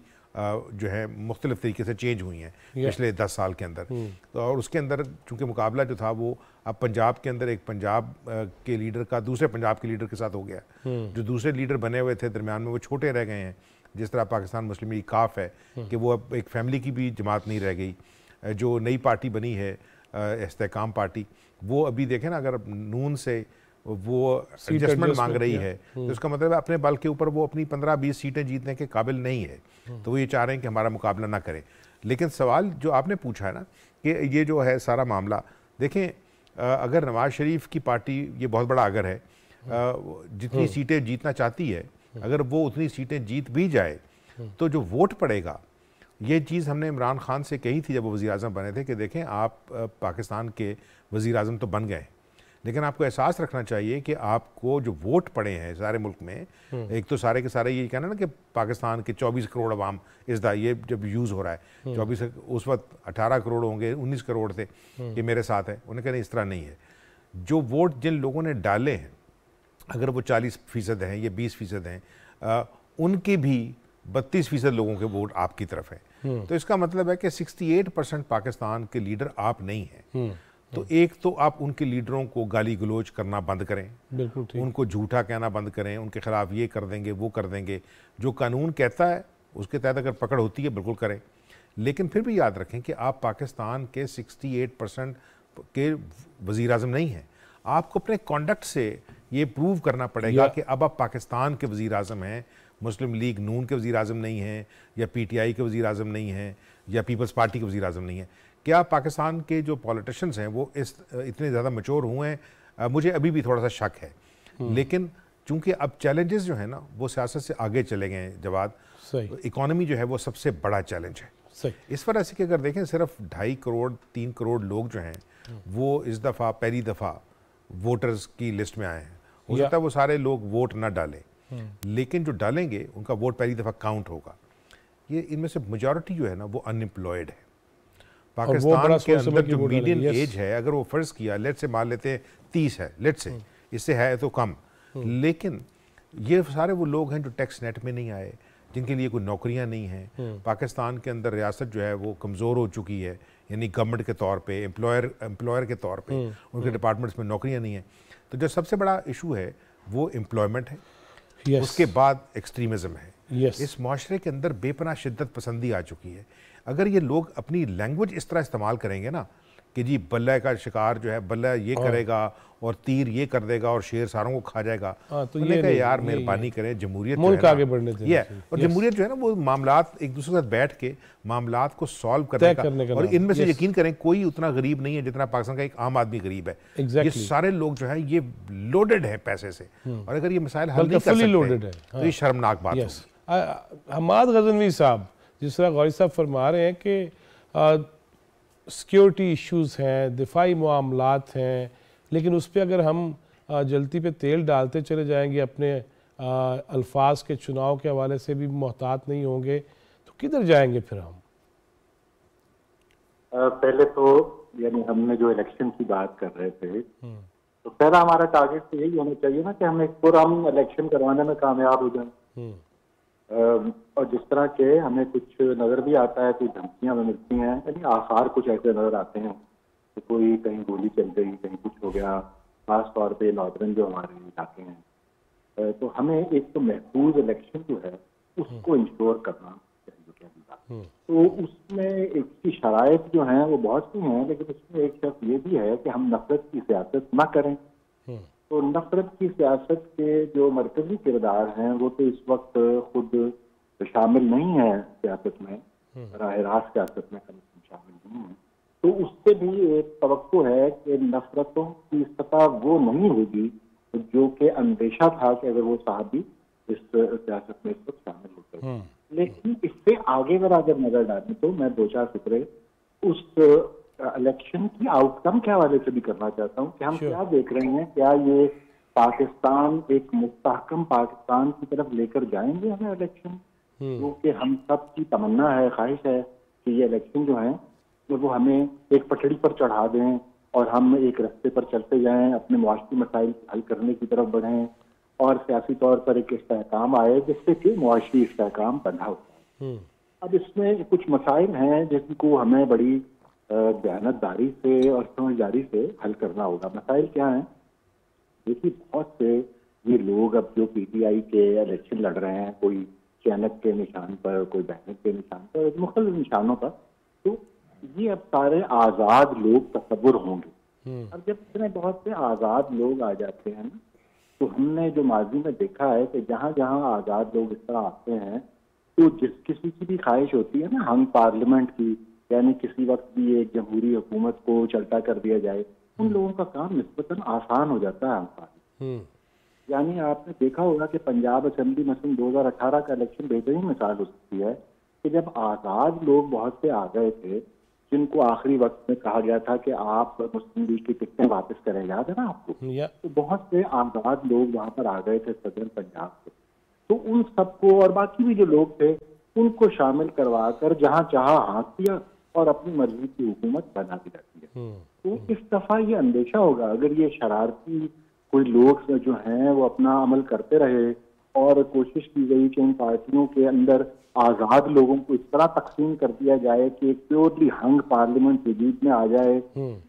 I: جو ہے مختلف طریقے سے چینج ہوئی ہیں پچھلے 10 سال کے اندر، اور اس کے اندر چونکہ مقابلہ جو تھا وہ اب پنجاب کے اندر ایک پنجاب کے لیڈر کا دوسرے پنجاب کے لیڈر کے ساتھ ہو گیا، جو دوسرے لیڈر بنے ہوئے تھے درمیان میں وہ چھوٹے رہ گئے ہیں، جس طرح پاکستان مسلم لیگ کاف ہے کہ وہ اب ایک فیملی کی بھی جماعت نہیں رہ گئی، جو نئی پارٹی بنی ہے استحکام پارٹی، وہ ابھی دیکھیں نا اگر نون سے وہ ایڈجسٹمنٹ مانگ رہی ہے تو اس کا مطلب ہے اپنے بل کے اوپر وہ اپنی 15-20 سیٹیں جیتنے کے قابل نہیں ہے، تو وہ یہ چاہ رہے ہیں کہ ہمارا مقابلہ نہ کرے۔ لیکن سوال جو آپ نے پوچھا ہے نا کہ یہ جو ہے سارا معاملہ، دیکھیں اگر نواز شریف کی پارٹی، یہ بہت بڑا اگر ہے، جتنی سیٹیں جیتنا چاہتی ہے، اگر وہ اتنی سیٹیں جیت بھی جائے تو جو ووٹ پڑے گا، یہ چیز ہم نے عمران خان سے کہی تھی جب وہ وزیر اعظم بنے تھے کہ دیکھیں آپ پاکستان کے وزیر اعظم تو بن گئے، لیکن آپ کو احساس رکھنا چاہیے کہ آپ کو جو ووٹ پڑے ہیں سارے ملک میں، ایک تو سارے کے سارے یہ کہنا نا کہ پاکستان کے 24 کروڑ عوام اس دا یہ جب یوز ہو رہا ہے 24، اس وقت 18 کروڑ ہوں گے، 19 کروڑ تھے کہ میرے ساتھ ہیں، انہیں کہنا اس طرح نہیں ہے۔ جو ووٹ جن لوگوں نے ڈالے ہیں، اگر وہ 40% ہیں یا 20% ہیں، ان کے بھی 32% لوگوں کے ووٹ آپ کی طرف ہیں، تو اس کا مطلب ہے کہ 68% پاکستان کے لیڈر آپ نہیں ہیں۔ تو ایک تو آپ ان کے لیڈروں کو گالی گلوچ کرنا بند کریں، ان کو جھوٹا کہنا بند کریں، ان کے خلاف یہ کر دیں گے وہ کر دیں گے، جو قانون کہتا ہے اس کے تحت اگر پکڑ ہوتی ہے بالکل کریں، لیکن پھر بھی یاد رکھیں کہ آپ پاکستان کے 68% کے وزیر اعظم نہیں ہیں۔ آپ کو اپنے کانڈکٹ سے یہ پروو کرنا پڑے گا کہ اب آپ پاکستان کے وزیر اعظم ہیں، مسلم لیگ نون کے وزیر اعظم نہیں ہیں، یا پی ٹی آئی کے وزیر اعظم نہیں ہیں، یا پیپلز پارٹی کے وزیر اعظم نہیں ہیں۔ کیا پاکستان کے جو پولیٹیشنز ہیں وہ اتنے زیادہ میچور ہوئے ہیں؟ مجھے ابھی بھی تھوڑا سا شک ہے، لیکن چونکہ اب چیلنجز جو ہیں نا وہ سیاست سے آگے چلے گئے ہیں جواد، اکانومی جو ہے وہ سب سے بڑا چیلنج ہے۔ اس وجہ سے کہ اگر دیکھیں صرف 2.5 کروڑ 3 کروڑ لوگ جو ہیں وہ اس دفعہ پہلی دفعہ ووٹرز کی لسٹ میں آئے ہیں، ہو سکتا ہے وہ سارے لوگ ووٹ نہ ڈالیں، لیکن جو ڈالیں گے ان کا ووٹ پہلی دفعہ کاؤنٹ ہوگا۔ یہ ان میں سے میجورٹی جو ہے نا وہ ان امپلائڈ ہے۔ پاکستان کے اندر جو میڈین ایج ہے، اگر وہ فرض کیا لیٹ سے مان لیتے ہیں 30 ہے، لیٹ سے اس سے ہے تو کم، لیکن یہ سارے وہ لوگ ہیں جو ٹیکس نیٹ میں نہیں آئے، جن کے لیے کوئی نوکریاں نہیں ہیں۔ پاکستان کے اندر ریاست جو ہے وہ کمزور ہو چکی ہے، یعنی گورنمنٹ کے طور پہ، امپلائر کے طور پہ ان کے ڈپارٹمنٹس میں نوکریاں نہیں ہیں۔ تو جو سب سے بڑا ایشو ہے وہ امپلائمنٹ ہے، اس کے بعد ایکسٹریمزم ہے۔ اس معاشرے کے اندر بے پناہ شدت پسندی آ چکی ہے۔ اگر یہ لوگ اپنی لینگویج اس طرح استعمال کریں گے نا کہ جی بلہ کا شکار جو ہے بلہ یہ کرے گا اور تیر یہ کر دے گا اور شیر ساروں کو کھا جائے گا، تو یہ کہ یار مہربانی کریں، جمہوریت
A: ملک آگے بڑھنے دیں،
I: اور جمہوریت جو ہے نا وہ معاملات ایک دوسرے کے ساتھ بیٹھ کے معاملات کو سالو کرنے کا، اور ان میں سے یقین کریں کوئی اتنا غریب نہیں ہے جتنا پاکستان کا ایک عام آدمی غریب ہے۔ یہ سارے لوگ جو ہیں یہ لوڈڈ ہے پیسے سے، اور اگر یہ مسائل حل نہیں کر سکتے تو یہ شرمناک بات ہے۔
A: حماد غزنوی صاحب جس طرح غوری صاحب فرما رہے ہیں کہ سیکیورٹی ایشوز ہیں، دفاعی معاملات ہیں، لیکن اس پہ اگر ہم جلتی پہ تیل ڈالتے چلے جائیں گے، اپنے الفاظ کے چناؤ کے حوالے سے بھی محتاط نہیں ہوں گے، تو کدھر جائیں گے پھر ہم؟
K: پہلے تو یعنی ہم نے جو الیکشن کی بات کر رہے تھے تو پہلا ہمارا ٹارگیٹ تو یہی ہونا چاہیے نا کہ ہم ایک پرامن الیکشن کروانے میں کامیاب ہو جائیں، اور جس طرح کہ ہمیں کچھ نظر بھی آتا ہے، کچھ دھمکیاں ہمیں ملتی ہیں، یعنی آثار کچھ ایسے نظر آتے ہیں کہ کوئی کہیں گولی چل گئی، کہیں کچھ ہو گیا، خاص طور پہ ناردرن جو ہمارے علاقے ہیں، تو ہمیں ایک تو محفوظ الیکشن جو ہے اس کو انشور کرنا چاہیے۔ تو اس میں ایک کی شرائط جو ہیں وہ بہت سی ہیں، لیکن اس میں ایک شرط یہ بھی ہے کہ ہم نفرت کی سیاست نہ کریں۔ تو نفرت کی سیاست کے جو مرکزی کردار ہیں وہ تو اس وقت خود شامل نہیں ہیں سیاست میں، براہ راست سیاست میں شامل نہیں ہیں، تو اس سے بھی ایک توقع ہے کہ نفرتوں کی سطح وہ نہیں ہوگی جو کہ اندیشہ تھا کہ اگر وہ صاحب بھی اس سیاست میں اس وقت شامل ہوتے ہیں۔ لیکن اس سے آگے اگر نظر ڈالیں تو میں 2-4 فکرے اس الیکشن کی آؤٹ کم کے حوالے سے بھی کرنا چاہتا ہوں کہ ہم کیا دیکھ رہے ہیں، کیا یہ پاکستان ایک مستحکم پاکستان کی طرف لے کر جائیں گے ہمیں الیکشن، کیونکہ ہم سب کی تمنا ہے، خواہش ہے کہ یہ الیکشن جو ہیں وہ ہمیں ایک پٹڑی پر چڑھا دیں اور ہم ایک رستے پر چلتے جائیں، اپنے معاشی مسائل حل کرنے کی طرف بڑھیں اور سیاسی طور پر ایک استحکام آئے جس سے کہ معاشی استحکام بنا ہوتا ہے۔ اب اس میں کچھ مسائل ہیں جن کو ہمیں بڑی دیانتداری سے اور سمجھداری سے حل کرنا ہوگا۔ مسائل کیا ہیں؟ دیکھیے بہت سے یہ لوگ اب جو پی ٹی آئی کے الیکشن لڑ رہے ہیں، کوئی چینک کے نشان پر، کوئی بینک کے نشان پر، مختلف نشانوں پر، تو یہ اب سارے آزاد لوگ تصور ہوں گے. اب جب اتنے بہت سے آزاد لوگ آ جاتے ہیں نا، تو ہم نے جو ماضی میں دیکھا ہے کہ جہاں جہاں آزاد لوگ اس طرح آتے ہیں تو جس کسی کی بھی خواہش ہوتی ہے نا ہنگ پارلیمنٹ کی، یعنی کسی وقت بھی ایک جمہوری حکومت کو چلتا کر دیا جائے، ان لوگوں کا کام نسبتاً آسان ہو جاتا ہے ہنگ پارلیمنٹ. یعنی آپ نے دیکھا ہوگا کہ پنجاب اسمبلی مثلاً 2018 کا الیکشن بہترین مثال ہو سکتی ہے کہ جب آزاد لوگ بہت سے آ گئے تھے جن کو آخری وقت میں کہا گیا تھا کہ آپ مسلم لیگ کی ٹکٹیں واپس کریں، یاد ہے نا آپ کو؟ تو بہت سے آزاد لوگ وہاں پر آ گئے تھے صدر پنجاب سے. تو ان سب کو اور باقی بھی جو لوگ تھے ان کو شامل کروا کر جہاں چاہا ہاتھ دیا اور اپنی مرضی کی حکومت بنا دی جاتی ہے. تو اس دفعہ یہ اندیشہ ہوگا اگر یہ شرارتی کوئی لوگ جو ہیں وہ اپنا عمل کرتے رہے اور کوشش کی گئی کہ ان پارٹیوں کے اندر آزاد لوگوں کو اس طرح تقسیم کر دیا جائے کہ ایک پیورلی ہنگ پارلیمنٹ وجود میں آ جائے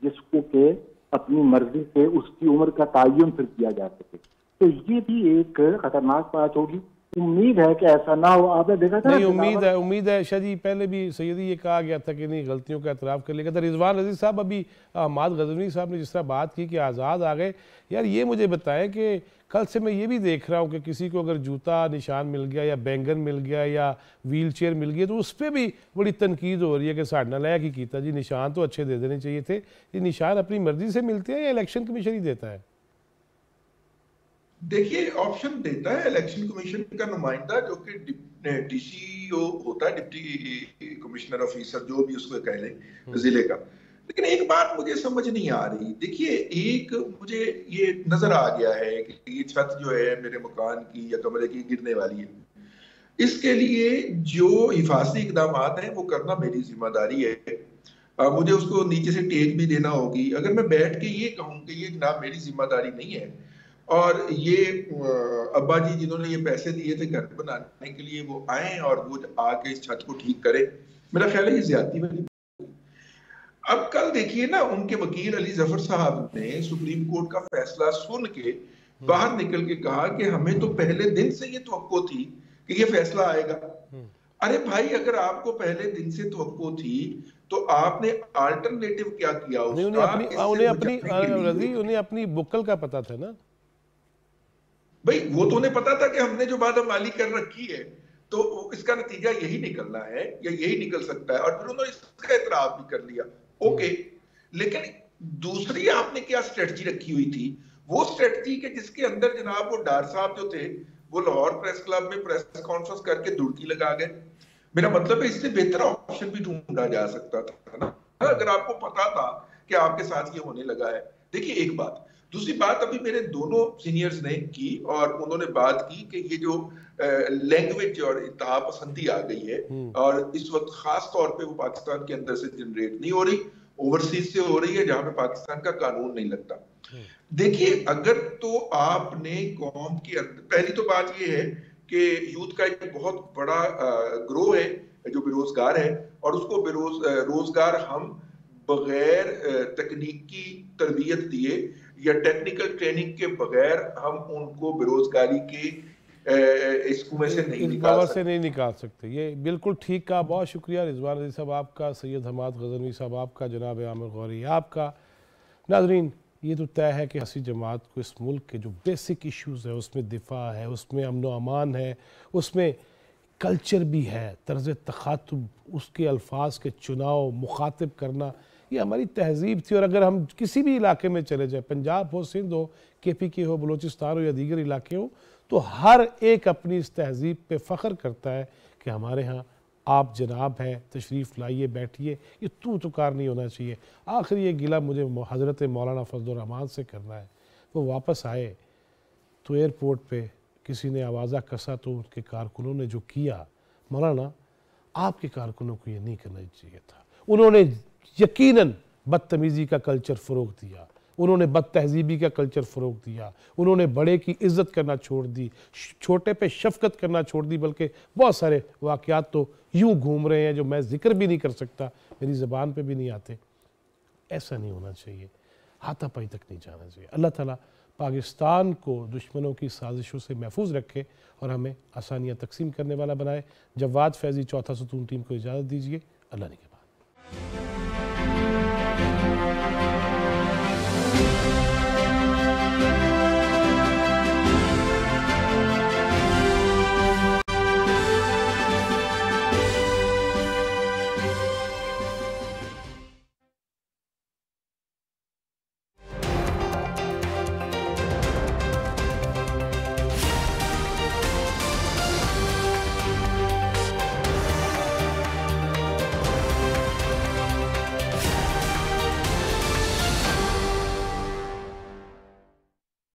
K: جس کو کہ اپنی مرضی سے اس کی عمر کا تعین پھر کیا جا سکے، تو یہ بھی ایک خطرناک بات ہوگی. امید ہے کہ ایسا نہ ہو. آپ نے دیکھا تھا
A: نہیں، امید ہے شاہ جی. پہلے بھی سیدی یہ کہا گیا تھا کہ نہیں غلطیوں کا اعتراف کر لے گا تھا. رضوان رضی صاحب ابھی احمد غزنوی صاحب نے جس طرح بات کی کہ آزاد آ گئے، یار یہ مجھے بتائیں کہ کل سے میں یہ بھی دیکھ رہا ہوں کہ کسی کو اگر جوتا نشان مل گیا یا بینگن مل گیا یا ویل چیئر مل گیا تو اس پہ بھی بڑی تنقید ہو رہی ہے کہ ساڑھنا لیا کی کیتا جی، نشان تو اچھے دے دینے چاہیے تھے. یہ نشان اپنی مرضی سے ملتے ہیں یا الیکشن کمیشن ہی دیتا ہے؟
J: دیکھیے آپشن دیتا ہے الیکشن کمیشن کا نمائندہ جو کہ ڈی سی او ہوتا ہے، ڈپٹی کمشنر آفیسر جو بھی اس کو کہہ لیں ضلع کا. لیکن ایک بات مجھے سمجھ نہیں آ رہی. دیکھیے ایک مجھے یہ نظر آ گیا ہے کہ یہ چھت جو ہے میرے مکان کی یا کمرے کی گرنے والی ہے، اس کے لیے جو حفاظتی اقدامات ہیں وہ کرنا میری ذمہ داری ہے. مجھے اس کو نیچے سے ٹیک بھی دینا ہوگی. اگر میں بیٹھ کے یہ کہوں کہ یہ جناب میری ذمہ داری نہیں ہے اور یہ ابا جی جنہوں نے یہ پیسے دیے تھے گھر بنانے کے لیے وہ آئیں اور وہ آ کے اس چھت کو ٹھیک کرے، میرا خیال ہے یہ زیادتی والی. اب کل دیکھیے نا ان کے وکیل علی ظفر صاحب نے سپریم کورٹ کا فیصلہ سن کے باہر نکل کے کہا کہ ہمیں تو پہلے دن سے یہ توقع تھی کہ یہ فیصلہ آئے گا. ارے بھائی اگر آپ کو پہلے دن سے توقع تھی تو آپ نے آلٹرنیٹو کیا کیا اس کا؟
A: انہیں اپنی بکل کا پتا تھا نا
J: بھئی، وہ تو انہیں پتا تھا کہ ہم نے جو بات عمالی کر رکھی ہے تو اس کا نتیجہ یہی نکلنا ہے یا یہی نکل سکتا ہے، اور پھر انہوں نے اس کا اعتراف بھی کر لیا. اوکے، لیکن دوسری آپ نے کیا اسٹریٹجی رکھی ہوئی تھی؟ وہ اسٹریٹجی کہ جس کے اندر جناب وہ ڈار صاحب جو تھے وہ لاہور پریس کلب میں پریس کانفرنس کر کے دڑکی لگا گئے. میرا مطلب ہے اس سے بہتر آپشن بھی ڈھونڈا جا سکتا تھا نا اگر آپ کو پتا تھا کہ آپ کے ساتھ یہ ہونے لگا ہے. دیکھیے ایک بات. دوسری بات ابھی میرے دونوں سینئرز نے کی اور انہوں نے بات کی کہ یہ جو لینگویج اور انتہا پسندی آ گئی ہے اور اس وقت خاص طور پہ وہ پاکستان کے اندر سے جنریٹ نہیں ہو رہی، اوورسیز سے ہو رہی ہے جہاں پہ پاکستان کا قانون نہیں لگتا. دیکھیے اگر تو آپ نے قوم کے اندر، پہلی تو بات یہ ہے کہ یوتھ کا ایک بہت بڑا گروہ ہے جو بے روزگار ہے اور اس کو روزگار ہم بغیر تکنیکی تربیت دیے یا ٹیکنیکل ٹریننگ کے بغیر ہم ان کو بے روزگاری کے اس کنویں سے نہیں
A: نکال سکتے. یہ بالکل ٹھیک کہا. بہت شکریہ رضوان رضی صاحب آپ کا، سید حماد غزنوی صاحب آپ کا، جناب عامر غوری آپ کا. ناظرین یہ تو طے ہے کہ سیاسی جماعت کو اس ملک کے جو بیسک ایشوز ہیں اس میں دفاع ہے، اس میں امن و امان ہے، اس میں کلچر بھی ہے، طرز تخاطب، اس کے الفاظ کے چناؤ، مخاطب کرنا، یہ ہماری تہذیب تھی. اور اگر ہم کسی بھی علاقے میں چلے جائیں، پنجاب ہو، سندھ ہو، کے پی کے ہو، بلوچستان ہو یا دیگر علاقے ہوں، تو ہر ایک اپنی اس تہذیب پہ فخر کرتا ہے کہ ہمارے ہاں آپ جناب ہیں، تشریف لائیے، بیٹھیے. یہ تو کار نہیں ہونا چاہیے. آخر یہ گلہ مجھے حضرت مولانا فضل الرحمان سے کرنا ہے. وہ واپس آئے تو ایئرپورٹ پہ کسی نے آوازہ کسا تو ان کے کارکنوں نے جو کیا، مولانا آپ کے کارکنوں کو یہ نہیں کرنا چاہیے تھا. انہوں نے یقیناً بدتمیزی کا کلچر فروغ دیا، انہوں نے بد تہذیبی کا کلچر فروغ دیا، انہوں نے بڑے کی عزت کرنا چھوڑ دی، چھوٹے پہ شفقت کرنا چھوڑ دی. بلکہ بہت سارے واقعات تو یوں گھوم رہے ہیں جو میں ذکر بھی نہیں کر سکتا، میری زبان پہ بھی نہیں آتے. ایسا نہیں ہونا چاہیے، ہاتھا پائی تک نہیں جانا چاہیے. اللہ تعالیٰ پاکستان کو دشمنوں کی سازشوں سے محفوظ رکھے اور ہمیں آسانیاں تقسیم کرنے والا بنائے. جواد فیضی چوتھا ستون ٹیم کو اجازت دیجیے. اللہ نے